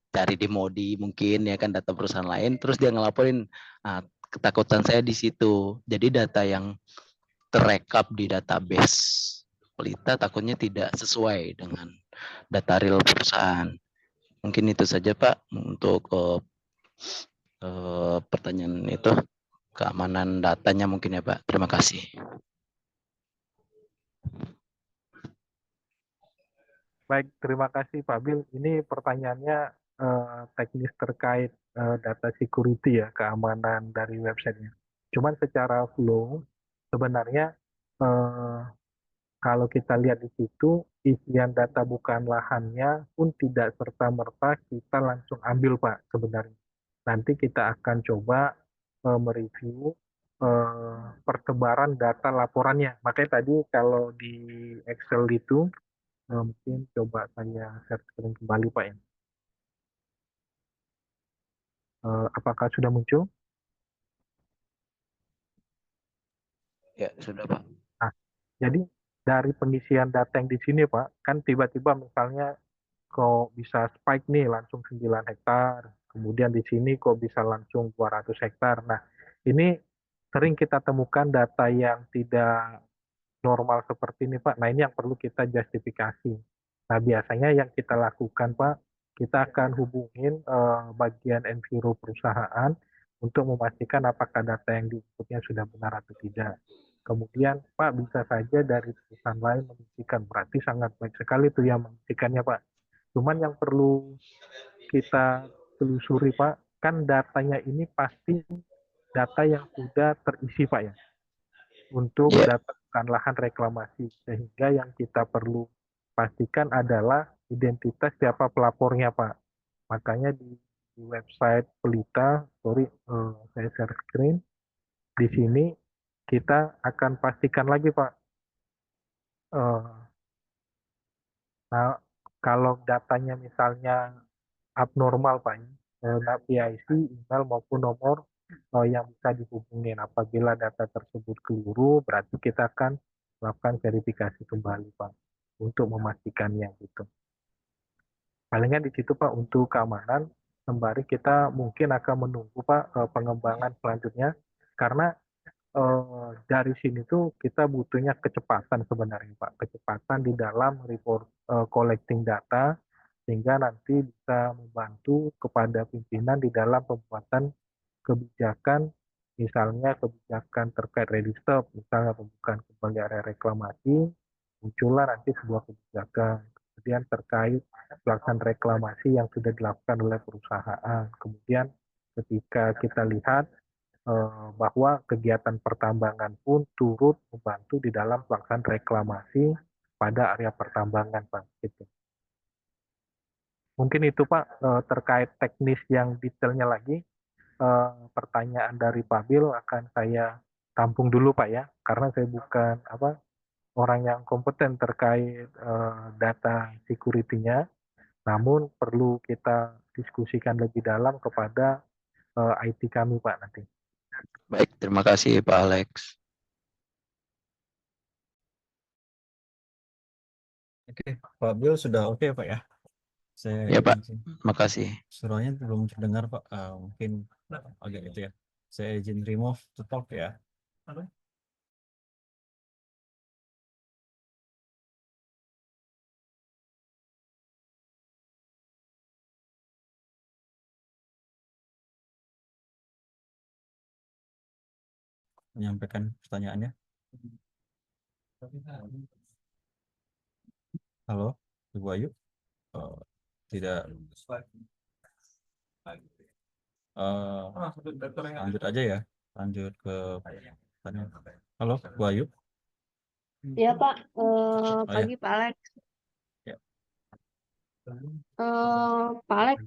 S8: cari di Modi mungkin ya kan data perusahaan lain, terus dia ngelaporin. Nah, ketakutan saya di situ. Jadi data yang terekap di database pelita takutnya tidak sesuai dengan data real perusahaan. Mungkin itu saja Pak untuk pertanyaan itu, keamanan datanya mungkin ya Pak. Terima kasih.
S2: Baik, terima kasih Pak Bill. Ini pertanyaannya teknis terkait data security ya, keamanan dari websitenya. Cuman secara flow, sebenarnya kalau kita lihat di situ, isian data bukaan lahannya pun tidak serta-merta kita langsung ambil, Pak, sebenarnya. Nanti kita akan coba mereview pertebaran data laporannya. Makanya tadi kalau di Excel itu, mungkin coba saya share screen kembali, Pak, ya. Apakah sudah muncul?
S8: Ya, sudah Pak.
S2: Nah, jadi dari pengisian data yang di sini, Pak, kan tiba-tiba misalnya kok bisa spike nih langsung 9 hektar, kemudian di sini kok bisa langsung 200 hektar. Nah, ini sering kita temukan data yang tidak normal seperti ini, Pak. Nah, ini yang perlu kita justifikasi. Nah, biasanya yang kita lakukan, Pak, kita akan hubungin bagian enviro perusahaan untuk memastikan apakah data yang diinputnya sudah benar atau tidak. Kemudian, Pak, bisa saja dari perusahaan lain mengisikan. Berarti sangat baik sekali tuh yang mengisikannya, Pak. Cuman yang perlu kita telusuri, Pak, kan datanya ini pasti data yang sudah terisi, Pak, ya, untuk
S8: Ya,
S2: data bukan lahan reklamasi. Sehingga yang kita perlu pastikan adalah identitas siapa pelapornya, Pak. Makanya di website Pelita, saya share screen, di sini kita akan pastikan lagi, Pak. Nah, kalau datanya misalnya abnormal, Pak, PIC, email maupun nomor yang bisa dihubungin. Apabila data tersebut keliru, berarti kita akan melakukan verifikasi kembali, Pak, untuk memastikannya gitu. Palingan di situ, Pak, untuk keamanan, sembari kita mungkin akan menunggu, Pak, pengembangan selanjutnya, karena dari sini tuh kita butuhnya kecepatan sebenarnya, Pak. Kecepatan di dalam collecting data, sehingga nanti bisa membantu kepada pimpinan di dalam pembuatan kebijakan, misalnya kebijakan terkait ready stop, misalnya pembukaan kembali area reklamasi, muncullah nanti sebuah kebijakan. Kemudian terkait pelaksanaan reklamasi yang sudah dilakukan oleh perusahaan. Kemudian ketika kita lihat bahwa kegiatan pertambangan pun turut membantu di dalam pelaksanaan reklamasi pada area pertambangan, Pak. Gitu. Mungkin itu, Pak, terkait teknis yang detailnya lagi. Pertanyaan dari Pak Bil akan saya tampung dulu, Pak, ya, karena saya bukan orang yang kompeten terkait data security-nya, namun perlu kita diskusikan lebih dalam kepada IT kami, Pak, nanti.
S8: baik. Terima kasih Pak Alex.
S3: Oke, Pak Bill sudah oke, Pak, ya? Saya
S8: Ya Pak,
S3: izin.
S8: makasih.
S3: Suaranya belum terdengar, Pak. Mungkin agak itu ya. Saya izin remove to talk ya. Menyampaikan pertanyaannya. Halo, Ibu Ayu. Tidak. Lanjut aja ya. Lanjut ke pertanyaan. Halo, Bu Ayu.
S9: Ya Pak,
S3: ya.
S9: pagi Pak Alex.
S3: Ya.
S9: Pak Alex,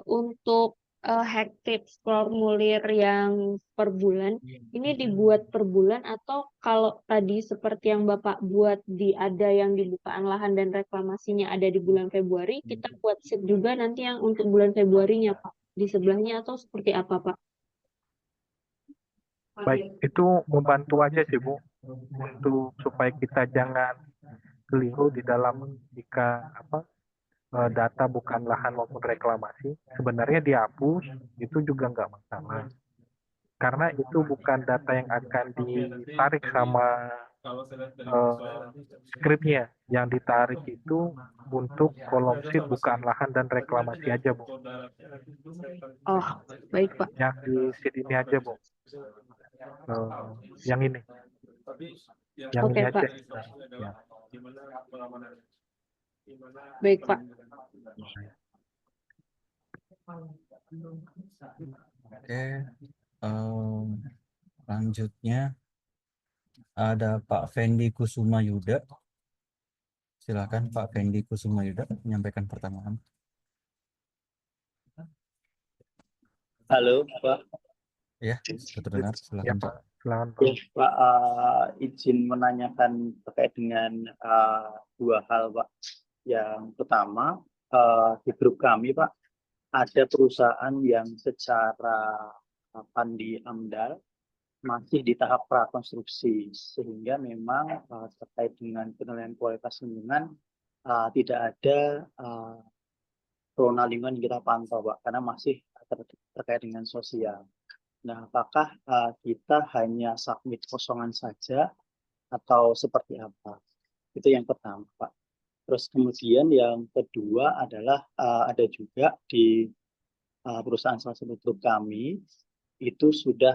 S9: untuk hack tips formulir yang per bulan, ini dibuat per bulan atau kalau tadi seperti yang Bapak buat ada yang di bukaan lahan dan reklamasinya ada di bulan Februari, kita buat sheet juga nanti yang untuk bulan Februarinya Pak, di sebelahnya atau seperti apa Pak?
S2: Baik, itu membantu aja sih, Bu, untuk supaya kita jangan keliru di dalam jika data bukan lahan maupun reklamasi. Sebenarnya dihapus itu juga nggak masalah, karena itu bukan data yang akan ditarik sama skripnya. Yang ditarik itu untuk kolom sheet bukaan lahan dan reklamasi aja, Bu.
S9: Oh, baik Pak.
S2: Yang di sheet ini aja, Bu. Yang ini. Yang
S9: Oke,
S2: ini
S9: Pak.
S2: aja. Ya.
S9: Baik Pak.
S3: Oke. Lanjutnya ada Pak Fendi Kusuma Yuda. Silakan Pak Fendi Kusuma Yuda menyampaikan pertanyaan.
S10: Halo Pak.
S3: Ya, sudah terdengar.
S2: Ya
S3: Silakan Pak.
S2: Pak, silakan Pak.
S10: Ya, Pak, izin menanyakan terkait dengan dua hal Pak. Yang pertama, di grup kami Pak, ada perusahaan yang secara Pandi Amdal masih di tahap prakonstruksi, sehingga memang terkait dengan penilaian kualitas lingkungan tidak ada zona lingkungan yang kita pantau Pak, karena masih terkait dengan sosial. Nah, apakah kita hanya submit kosongan saja atau seperti apa? Itu yang pertama, Pak. Terus kemudian yang kedua adalah ada juga di perusahaan salah satu grup kami itu sudah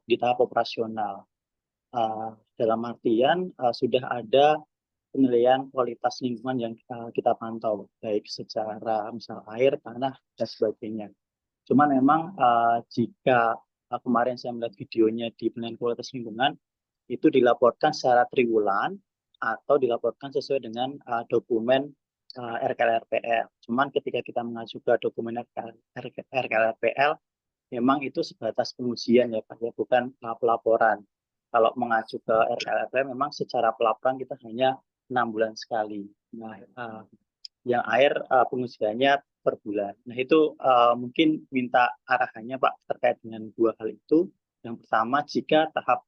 S10: di tahap operasional. Dalam artian sudah ada penilaian kualitas lingkungan yang kita pantau, baik secara misal air, tanah, dan sebagainya. Cuman memang jika kemarin saya melihat videonya di penilaian kualitas lingkungan, itu dilaporkan secara triwulan atau dilaporkan sesuai dengan dokumen RKLRPL. Cuman ketika kita mengacu ke dokumen RKLRPL, memang itu sebatas pengujian ya Pak, ya, bukan pelaporan. Kalau mengacu ke RKLRPL, memang secara pelaporan kita hanya 6 bulan sekali. Nah, yang air pengujiannya per bulan. Nah itu mungkin minta arahannya Pak terkait dengan dua hal itu. Yang pertama, jika tahap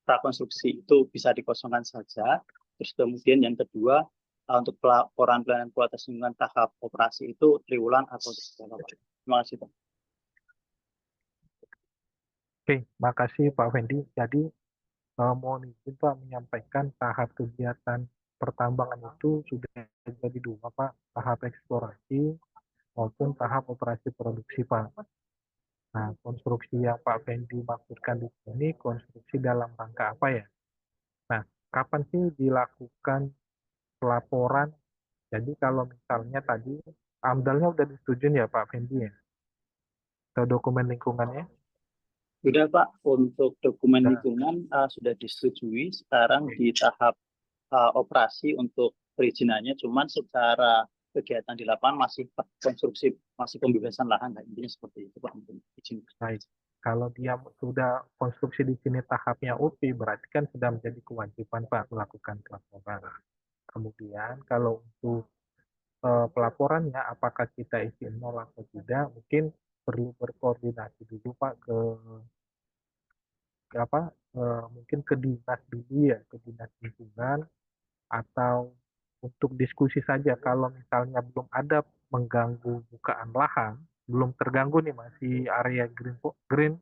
S10: prakonstruksi itu bisa dikosongkan saja. Terus kemudian yang kedua, untuk pelaporan pelayanan kualitas lingkungan tahap operasi itu triwulan atau secara Pak. Terima kasih Pak.
S2: Oke, makasih Pak Fendi. Jadi mohon izin Pak menyampaikan tahap kegiatan pertambangan itu sudah jadi dua Pak, tahap eksplorasi maupun tahap operasi produksi Pak. Nah, konstruksi yang Pak Fendi maksudkan di sini konstruksi dalam rangka apa ya? Nah, kapan sih dilakukan pelaporan? Jadi kalau misalnya tadi AMDAL-nya udah disetujui ya Pak Fendi ya? Atau dokumen lingkungannya?
S10: Sudah Pak, untuk dokumen
S2: Sudah.
S10: lingkungan sudah disetujui, sekarang di tahap operasi untuk perizinannya, cuman secara kegiatan di lapangan masih konstruksi, masih pembebasan lahan, intinya seperti itu Pak. Izin.
S2: Baik, kalau dia sudah konstruksi di sini tahapnya UP, berarti kan sudah menjadi kewajiban Pak melakukan pelaporan. Kemudian kalau untuk pelaporannya, apakah kita isi nol atau tidak, mungkin perlu berkoordinasi dulu Pak ke apa? Mungkin ke dinas dulu ya, ke dinas lingkungan, atau untuk diskusi saja kalau misalnya belum ada mengganggu bukaan lahan, belum terganggu nih masih area green.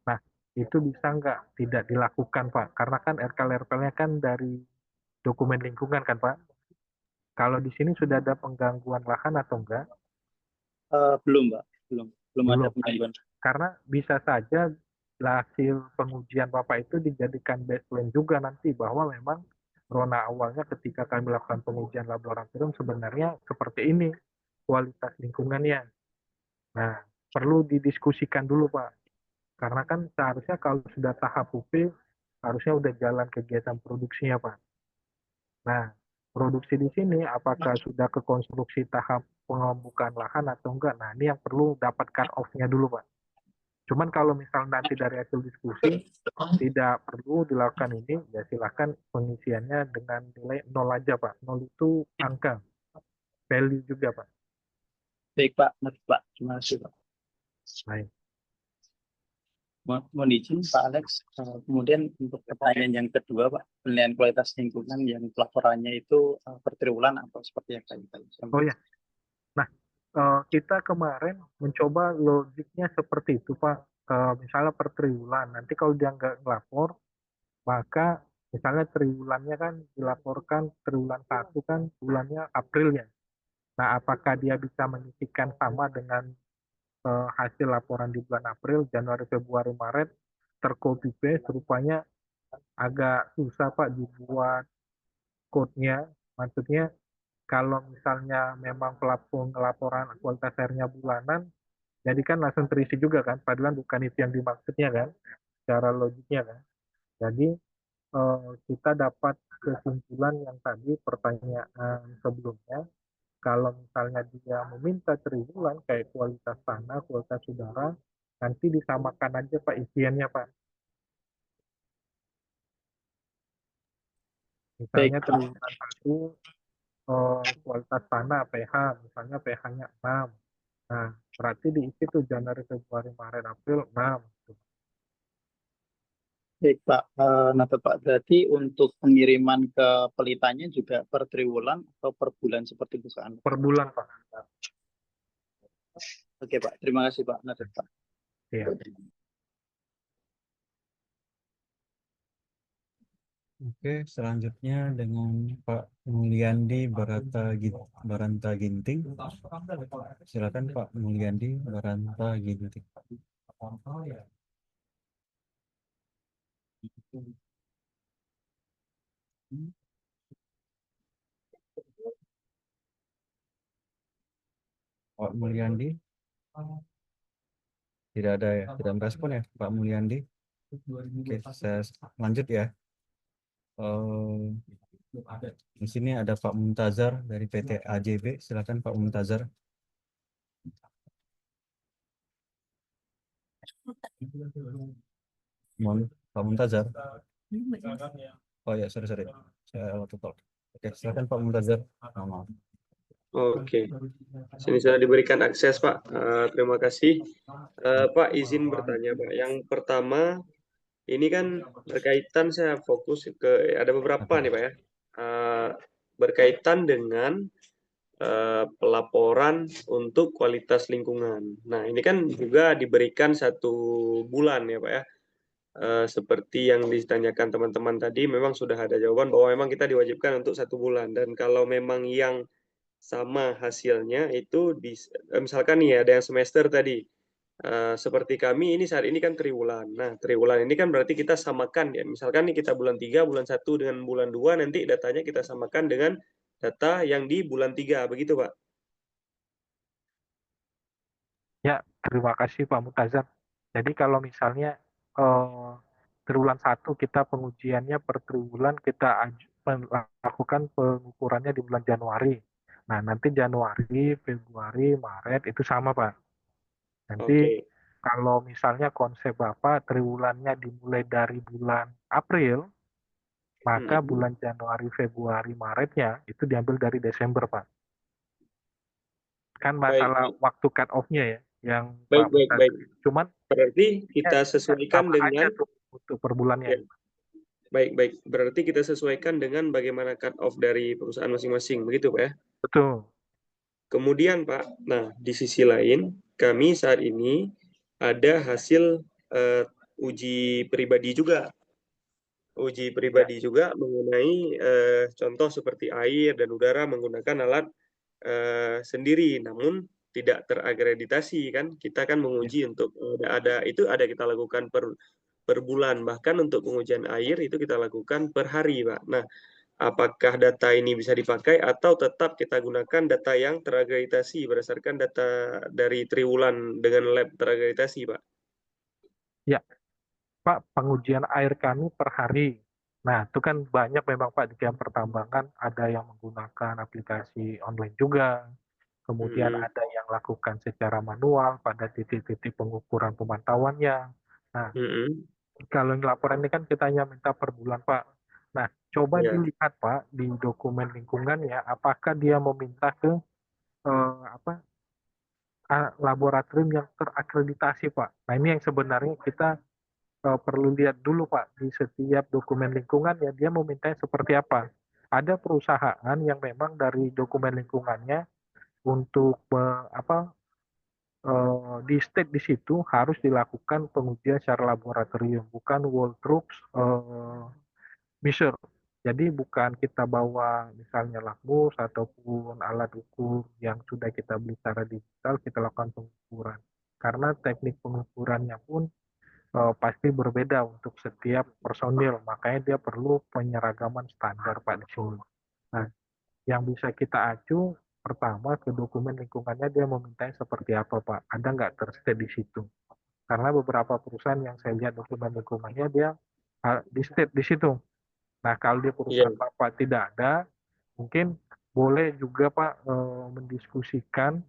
S2: Nah, itu bisa nggak tidak dilakukan Pak? Karena kan RKLRPL-nya kan dari dokumen lingkungan kan Pak? Kalau di sini sudah ada penggangguan lahan atau enggak?
S10: Belum Pak, belum ada
S2: Belum.
S10: penggangguan.
S2: Karena bisa saja hasil pengujian Bapak itu dijadikan baseline juga nanti bahwa memang zona awalnya ketika kami melakukan pengujian laboratorium sebenarnya seperti ini kualitas lingkungannya. Nah, perlu didiskusikan dulu Pak. Karena kan seharusnya kalau sudah tahap UP, harusnya udah jalan kegiatan produksinya Pak. Nah, produksi di sini apakah sudah ke konstruksi tahap pengembukaan lahan atau enggak? Nah, ini yang perlu dapatkan off-nya dulu Pak. Cuman kalau misal nanti dari hasil diskusi tidak perlu dilakukan ini, ya silakan pengisiannya dengan nilai 0 aja Pak. 0 itu angka, value juga Pak.
S10: Baik Pak, terima kasih Pak.
S2: Baik.
S10: Mohon izin Pak Alex, kemudian untuk pertanyaan yang kedua Pak, penilaian kualitas lingkungan yang pelaporannya itu per triwulan atau seperti yang tadi?
S2: Oh ya, nah kita kemarin mencoba logiknya seperti itu Pak. Misalnya per triwulan, nanti kalau dia nggak ngelapor, maka misalnya triwulannya kan dilaporkan triwulan 1 kan bulannya April ya. Nah, apakah dia bisa menyisikan sama dengan hasil laporan di bulan April, Januari, Februari, Maret, tercopy paste, rupanya agak susah Pak dibuat code-nya. Maksudnya kalau misalnya memang laporan kualitas airnya bulanan, jadi kan langsung terisi juga kan, padahal bukan itu yang dimaksudnya kan, secara logiknya kan. Jadi kita dapat kesimpulan yang tadi pertanyaan sebelumnya. Kalau misalnya dia meminta triwulan kayak kualitas tanah, kualitas udara, nanti disamakan aja Pak isiannya Pak.
S7: Baik,
S2: Misalnya
S7: Pak.
S2: triwulan 1 kualitas tanah pH, misalnya pH-nya 6. Nah, berarti diisi tuh Januari, Februari, Maret, April 6.
S10: Baik, Pak. Nah, Pak, berarti untuk pengiriman ke pelitanya juga per triwulan atau per bulan seperti bukaan?
S2: Per bulan Pak.
S10: Oke, Pak. Terima kasih, Pak. Nah, Pak.
S2: Iya.
S3: Oke, selanjutnya dengan Pak Mulyandi Baranta Ginting. Silakan Pak Mulyandi Baranta Ginting. Pak Mulyandi tidak ada ya, tidak merespon ya Pak Mulyandi. Oke, saya lanjut ya. Di sini ada Pak Muntazar dari PT AJB. Silakan Pak Muntazar. Mohon Pak Muntazar. Oh ya, sorry. Saya auto talk. Oke, silakan Pak Muntazar. Maaf.
S11: Oke, sini sudah diberikan akses Pak. Terima kasih. Pak, izin bertanya Pak. Yang pertama, ini kan berkaitan, saya fokus ke ada beberapa nih Pak ya. Berkaitan dengan pelaporan untuk kualitas lingkungan. Nah, ini kan juga diberikan 1 bulan ya Pak ya. Seperti yang ditanyakan teman-teman tadi, memang sudah ada jawaban bahwa memang kita diwajibkan untuk 1 bulan. Dan kalau memang yang sama hasilnya itu misalkan nih ada yang semester tadi, seperti kami ini saat ini kan triwulan. Nah, triwulan ini kan berarti kita samakan ya. Misalkan nih kita bulan 3, bulan 1 dengan bulan 2, nanti datanya kita samakan dengan data yang di bulan 3, begitu Pak?
S2: Ya, terima kasih Pak Muntazar. Jadi kalau misalnya triwulan 1 kita pengujiannya per triwulan kita lakukan pengukurannya di bulan Januari. Nah, nanti Januari, Februari, Maret itu sama Pak. Nanti kalau misalnya konsep Bapak triwulannya dimulai dari bulan April, maka bulan Januari, Februari, Maretnya itu diambil dari Desember Pak. Kan masalah waktu cut off-nya ya, yang Pak
S11: Baik.
S2: cuman
S11: berarti kita sesuaikan dengan
S2: untuk per bulannya.
S11: Ya. Baik. Berarti kita sesuaikan dengan bagaimana cut off dari perusahaan masing-masing, begitu Pak ya?
S2: Betul.
S11: Kemudian Pak, nah di sisi lain kami saat ini ada hasil uji pribadi juga. Uji pribadi juga mengenai contoh seperti air dan udara menggunakan alat sendiri, namun tidak terakreditasi kan. Kita kan menguji untuk ada kita lakukan per bulan, bahkan untuk pengujian air itu kita lakukan per hari Pak. Nah, apakah data ini bisa dipakai atau tetap kita gunakan data yang terakreditasi berdasarkan data dari triwulan dengan lab terakreditasi Pak?
S2: Ya, Pak, pengujian air kami per hari. Nah, itu kan banyak memang Pak di Kementerian Pertambangan, ada yang menggunakan aplikasi online juga, kemudian ada yang lakukan secara manual pada titik-titik pengukuran pemantauannya. Nah, kalau yang laporan ini kan kita hanya minta per bulan Pak. Nah, coba dilihat Pak di dokumen lingkungannya, apakah dia meminta ke laboratorium yang terakreditasi Pak. Nah, ini yang sebenarnya kita perlu lihat dulu Pak di setiap dokumen lingkungan ya dia memintanya seperti apa. Ada perusahaan yang memang dari dokumen lingkungannya untuk di state di situ harus dilakukan pengujian secara laboratorium, bukan Waltrux measure. Jadi bukan kita bawa misalnya lakmus ataupun alat ukur yang sudah kita beli secara digital kita lakukan pengukuran. Karena teknik pengukurannya pun pasti berbeda untuk setiap personil, makanya dia perlu penyeragaman standar Pak di sini. Nah, yang bisa kita acu pertama ke dokumen lingkungannya dia memintanya seperti apa Pak, ada nggak terstay di situ? Karena beberapa perusahaan yang saya lihat dokumen lingkungannya dia di state di situ, Nah, kalau di
S11: Iya,
S2: perusahaan Bapak tidak ada, mungkin boleh juga Pak mendiskusikan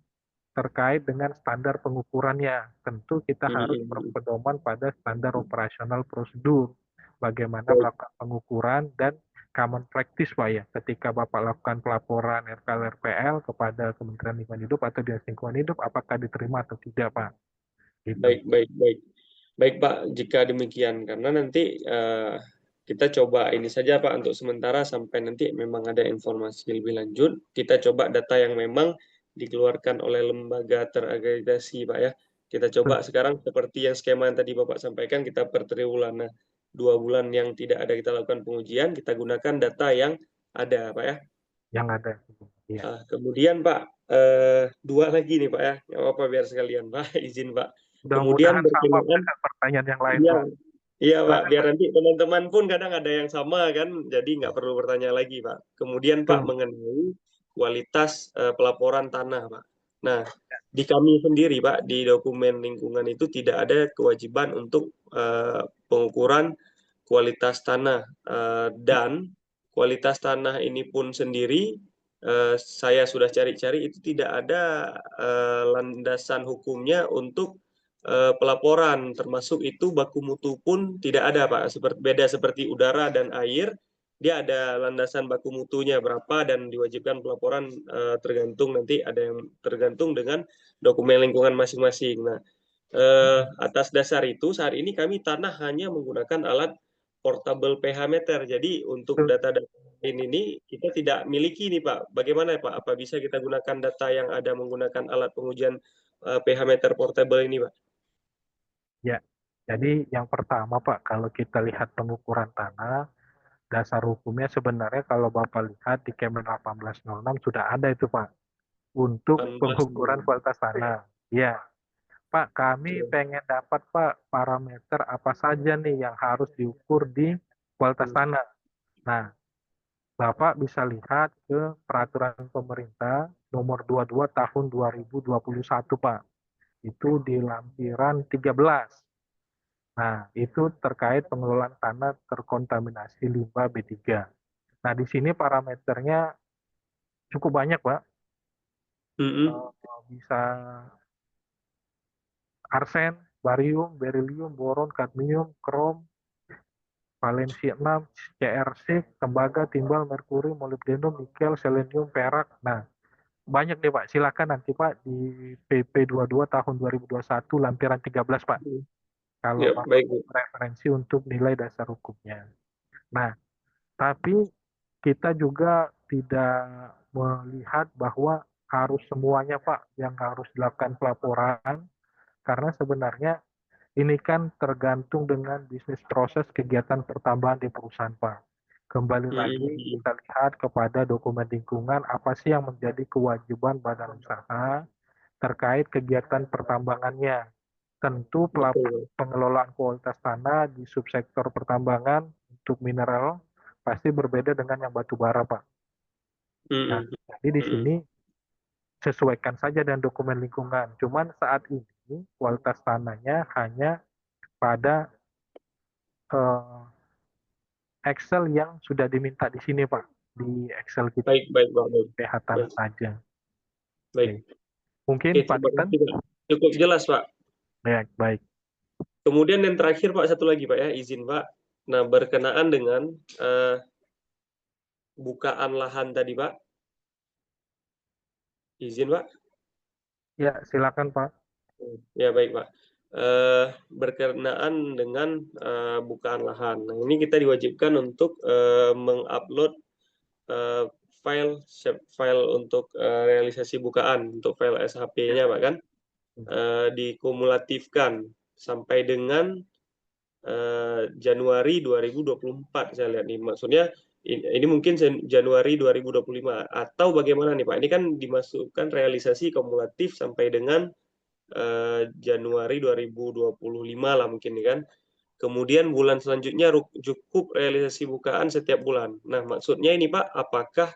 S2: terkait dengan standar pengukurannya. Tentu kita harus berpedoman pada standar operasional prosedur. Bagaimana
S11: baik,
S2: melakukan pengukuran dan common practice Pak ya. Ketika Bapak lakukan pelaporan RKL-RPL kepada Kementerian Lingkungan Hidup atau Dinas Lingkungan Hidup, apakah diterima atau tidak Pak? Gitu.
S11: baik, baik, baik. Baik Pak, jika demikian, karena nanti kita coba ini saja Pak untuk sementara sampai nanti memang ada informasi lebih lanjut, kita coba data yang memang dikeluarkan oleh lembaga terakreditasi Pak ya. Kita coba sekarang seperti yang skema yang tadi Bapak sampaikan, kita per triwulan. Nah, 2 bulan yang tidak ada kita lakukan pengujian, kita gunakan data yang ada Pak ya.
S2: Yang ada. Iya.
S11: Kemudian Pak, 2 lagi nih Pak ya, nggak apa-apa biar sekalian Pak, izin Pak.
S2: Mudah-mudahan
S11: Kemudian
S2: sama
S11: berkenaan
S2: dengan pertanyaan yang lain
S11: Iya,
S2: Pak.
S11: iya Pak, biar nanti teman-teman pun kadang ada yang sama kan, jadi nggak perlu bertanya lagi Pak. Kemudian Pak mengenai kualitas pelaporan tanah Pak. Nah, di kami sendiri Pak, di dokumen lingkungan itu tidak ada kewajiban untuk pengukuran kualitas tanah dan kualitas tanah ini pun sendiri saya sudah cari-cari itu tidak ada landasan hukumnya untuk pelaporan, termasuk itu baku mutu pun tidak ada Pak. Beda seperti udara dan air, dia ada landasan baku mutunya berapa dan diwajibkan pelaporan tergantung nanti ada yang tergantung dengan dokumen lingkungan masing-masing. Nah, atas dasar itu saat ini kami tanah hanya menggunakan alat portable pH meter. Jadi untuk data-data ini kita tidak miliki nih Pak. Bagaimana Pak? Apa bisa kita gunakan data yang ada menggunakan alat pengujian pH meter portable ini Pak?
S2: Ya, jadi yang pertama Pak, kalau kita lihat pengukuran tanah, dasar hukumnya sebenarnya kalau Bapak lihat di Kemen 1806 sudah ada itu Pak, untuk pengukuran kualitas tanah. Ya, Pak, kami pengen dapat Pak parameter apa saja nih yang harus diukur di kualitas tanah. Nah, Bapak bisa lihat ke peraturan pemerintah nomor 22 tahun 2021 Pak. Itu di lampiran 13. Nah, itu terkait pengelolaan tanah terkontaminasi limbah B3. Nah, di sini parameternya cukup banyak, Pak. Bisa arsen, barium, berilium, boron, kadmium, krom, valensi 6, CR6, tembaga, timbal, merkuri, molibdenum, nikel, selenium, perak. Nah, banyak nih Pak. Silakan nanti Pak di PP 22 tahun 2021 lampiran 13 Pak. Kalau
S11: Ya,
S2: Bapak
S11: baik.
S2: referensi untuk nilai dasar hukumnya. Nah, tapi kita juga tidak melihat bahwa harus semuanya Pak yang harus dilakukan pelaporan, karena sebenarnya ini kan tergantung dengan bisnis proses kegiatan pertambangan di perusahaan Pak. Kembali lagi kita lihat kepada dokumen lingkungan apa sih yang menjadi kewajiban badan usaha terkait kegiatan pertambangannya. Tentu pengelolaan kualitas tanah di subsektor pertambangan untuk mineral pasti berbeda dengan yang batu bara, Pak. Nah, jadi di sini sesuaikan saja dengan dokumen lingkungan. Cuman saat ini kualitas tanahnya hanya pada Excel yang sudah diminta di sini, Pak. Di Excel kita.
S11: Baik, baik, Pak.
S2: pH tanah saja.
S11: Baik.
S2: Mungkin
S11: Oke,
S2: Pak
S11: terima
S2: Ditan.
S11: kasih, Pak. Cukup jelas, Pak.
S2: Ya, baik.
S11: Kemudian yang terakhir, Pak, satu lagi, Pak ya, izin, Pak. Nah, berkenaan dengan bukaan lahan tadi, Pak. Izin, Pak.
S2: Ya, silakan, Pak.
S11: Ya, baik, Pak. Berkenaan dengan bukaan lahan. Nah, ini kita diwajibkan untuk mengupload file untuk realisasi bukaan untuk file SHP-nya, Pak kan, dikumulatifkan sampai dengan Januari 2024 saya lihat nih. Maksudnya ini mungkin Januari 2025 atau bagaimana nih Pak? Ini kan dimasukkan realisasi kumulatif sampai dengan Januari 2025 lah mungkin nih kan. Kemudian bulan selanjutnya cukup realisasi bukaan setiap bulan. Nah, maksudnya ini Pak, apakah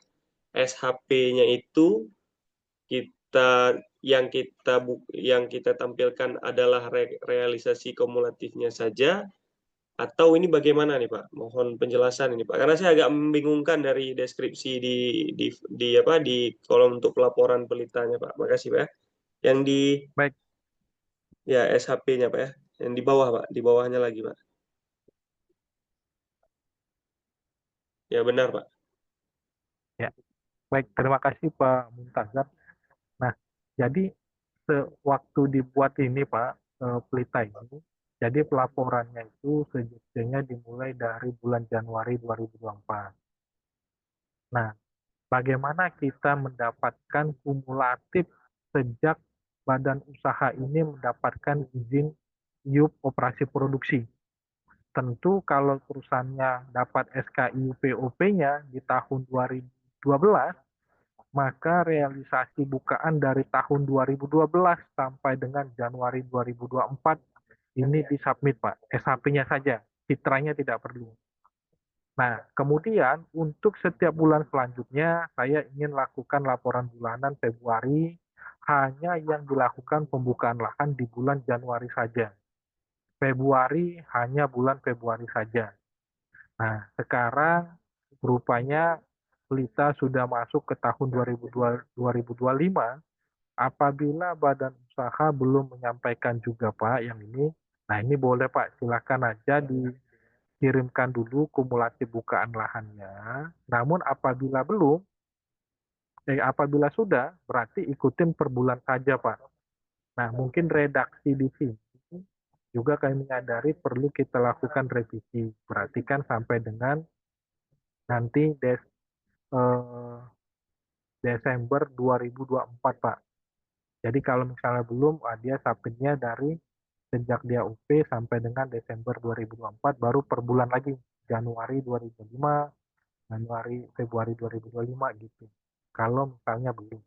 S11: SHP-nya itu yang kita tampilkan adalah realisasi kumulatifnya saja Atau ini bagaimana nih Pak? Mohon penjelasan ini Pak. Karena saya agak membingungkan dari deskripsi di kolom untuk pelaporan pelitanya Pak. Makasih Pak ya. Yang di
S2: Baik,
S11: ya SHP-nya Pak ya. Yang di bawah Pak, di bawahnya lagi Pak. Ya benar Pak.
S2: ya. Baik, terima kasih Pak Muntazam. Nah, jadi sewaktu dibuat ini Pak, pelita ini, jadi pelaporannya itu sejatinya dimulai dari bulan Januari 2024. Nah, bagaimana kita mendapatkan kumulatif sejak badan usaha ini mendapatkan izin IUP operasi produksi? Tentu kalau perusahaannya dapat SKI POP-nya di tahun 2012, maka realisasi bukaan dari tahun 2012 sampai dengan Januari 2024 ini disubmit Pak, SHP-nya saja, citranya tidak perlu. Nah, kemudian untuk setiap bulan selanjutnya, saya ingin lakukan laporan bulanan Februari, hanya yang dilakukan pembukaan lahan di bulan Januari saja. Februari hanya bulan Februari saja. Nah, sekarang rupanya pelita sudah masuk ke tahun 2025, apabila badan usaha belum menyampaikan juga Pak yang ini, nah ini boleh Pak, silakan aja dikirimkan dulu kumulatif bukaan lahannya. Namun apabila sudah, berarti ikutin per bulan saja Pak. Nah, mungkin redaksi di sini juga kami menyadari perlu kita lakukan revisi. Perhatikan sampai dengan nanti Desember 2024 Pak. Jadi kalau misalnya belum, dia submitnya dari sejak dia UP sampai dengan Desember 2024, baru per bulan lagi, Januari 2025, Januari, Februari 2025 gitu. Kalau misalnya belum.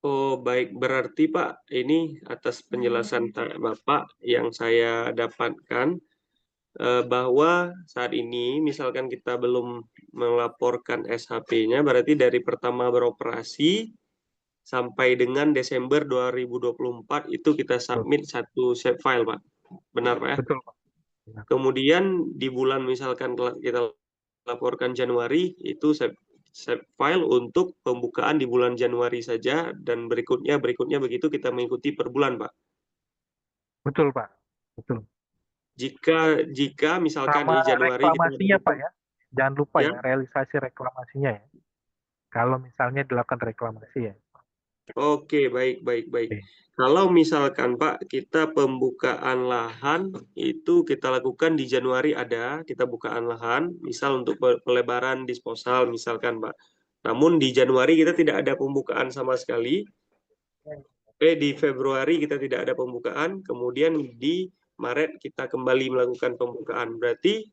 S11: Oh baik, berarti Pak, ini atas penjelasan Bapak yang saya dapatkan, bahwa saat ini misalkan kita belum melaporkan SHP-nya, berarti dari pertama beroperasi sampai dengan Desember 2024 itu kita submit satu shape file, Pak. Benar, Pak ya?
S2: Betul Pak. Ya.
S11: Kemudian di bulan misalkan kita laporkan Januari, itu shape file untuk pembukaan di bulan Januari saja, dan berikutnya begitu kita mengikuti per bulan, Pak.
S2: Betul Pak. Betul.
S11: Jika misalkan
S2: Sama
S11: di Januari kita
S2: reklamasinya Pak ya. Jangan lupa
S11: ya.
S2: ya, realisasi reklamasinya ya. Kalau misalnya dilakukan reklamasi ya.
S11: Oke, baik.
S2: Oke.
S11: Kalau misalkan Pak, kita pembukaan lahan itu kita lakukan di Januari kita bukaan lahan, misal untuk pelebaran disposal misalkan Pak. Namun di Januari kita tidak ada pembukaan sama sekali. Di Februari kita tidak ada pembukaan, kemudian di Maret kita kembali melakukan pembukaan. Berarti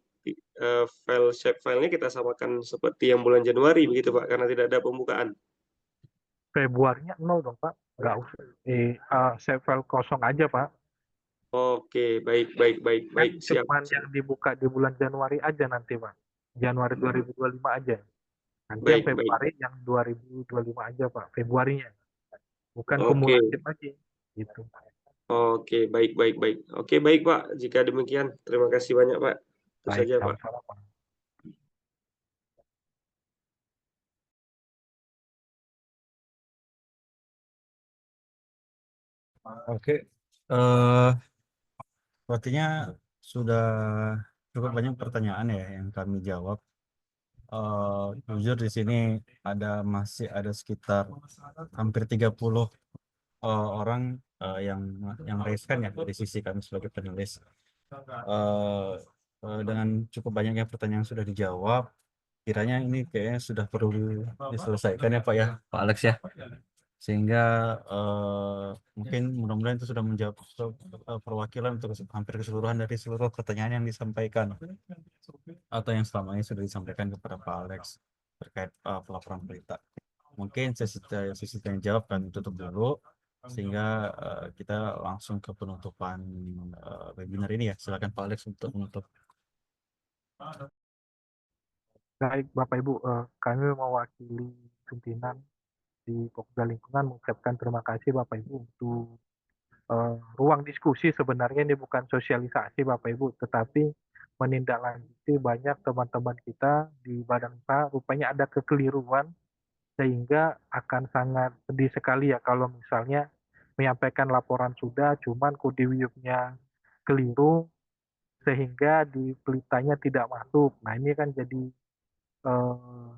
S11: filenya kita samakan seperti yang bulan Januari begitu Pak, karena tidak ada pembukaan.
S2: Februarinya 0 dong Pak. Nggak usah. Save file kosong aja Pak.
S11: Oke, baik, siap.
S2: Cuman yang dibuka di bulan Januari aja nanti Pak. Januari 2025 aja. Nanti yang
S11: Baik.
S2: Februari yang 2025 aja Pak. Februarinya. Bukan
S11: Oke.
S2: kumulatif lagi. Gitu.
S11: Oke, baik. Oke, baik Pak. Jika demikian, terima kasih banyak Pak. Itu
S2: Baik,
S11: saja Pak.
S2: sama-sama Pak.
S3: Oke, sepertinya sudah cukup banyak pertanyaan ya yang kami jawab. Jujur di sini masih ada sekitar hampir 30 orang yang raise hand ya dari sisi kami sebagai penulis. Dengan cukup banyaknya pertanyaan yang sudah dijawab, kiranya ini kayaknya sudah perlu diselesaikan ya Pak ya, Pak Alex ya. Sehingga mungkin mudah-mudahan itu sudah menjawab perwakilan untuk hampir keseluruhan dari seluruh pertanyaan yang disampaikan atau yang selama ini sudah disampaikan kepada Pak Alex terkait pelaporan berita. Mungkin sesi yang jawab kami tutup dulu sehingga kita langsung ke penutupan webinar ini ya. Silakan Pak Alex untuk menutup.
S2: Baik Bapak Ibu, kami mewakili pimpinan di Pokja Lingkungan mengucapkan terima kasih Bapak Ibu untuk ruang diskusi sebenarnya ini bukan sosialisasi Bapak Ibu, tetapi menindaklanjuti banyak teman-teman kita di badan usaha rupanya ada kekeliruan sehingga akan sangat sedih sekali ya kalau misalnya menyampaikan laporan sudah, cuman kode WIUP-nya keliru sehingga di pelitanya tidak masuk. Nah ini kan jadi eh,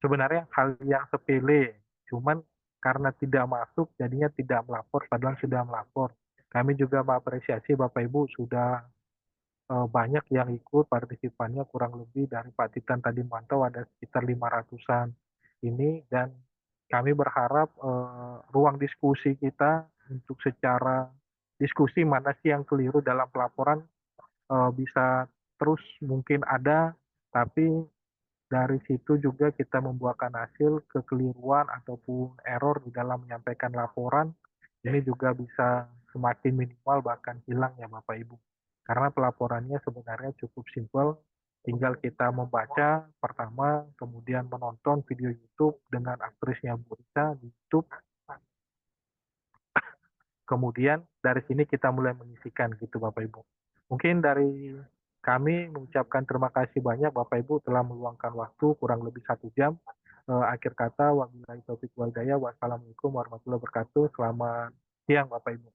S2: sebenarnya hal yang sepele, cuman karena tidak masuk jadinya tidak melapor padahal sudah melapor. Kami juga mengapresiasi Bapak Ibu sudah banyak yang ikut partisipannya kurang lebih dari Pak Titan tadi mantau ada sekitar 500-an ini dan kami berharap ruang diskusi kita untuk secara diskusi mana sih yang keliru dalam pelaporan bisa terus mungkin ada, tapi dari situ juga kita membuahkan hasil kekeliruan ataupun error di dalam menyampaikan laporan, ini juga bisa semakin minimal bahkan hilang ya Bapak Ibu. Karena pelaporannya sebenarnya cukup simpel, tinggal kita membaca pertama, kemudian menonton video YouTube dengan aktrisnya Bu Rita di YouTube, kemudian dari sini kita mulai mengisikan gitu Bapak Ibu. Mungkin dari kami mengucapkan terima kasih banyak Bapak Ibu telah meluangkan waktu kurang lebih 1 jam. Akhir kata, wabillahi taufiq wal hidayah. Wassalamualaikum warahmatullahi wabarakatuh. Selamat siang Bapak Ibu.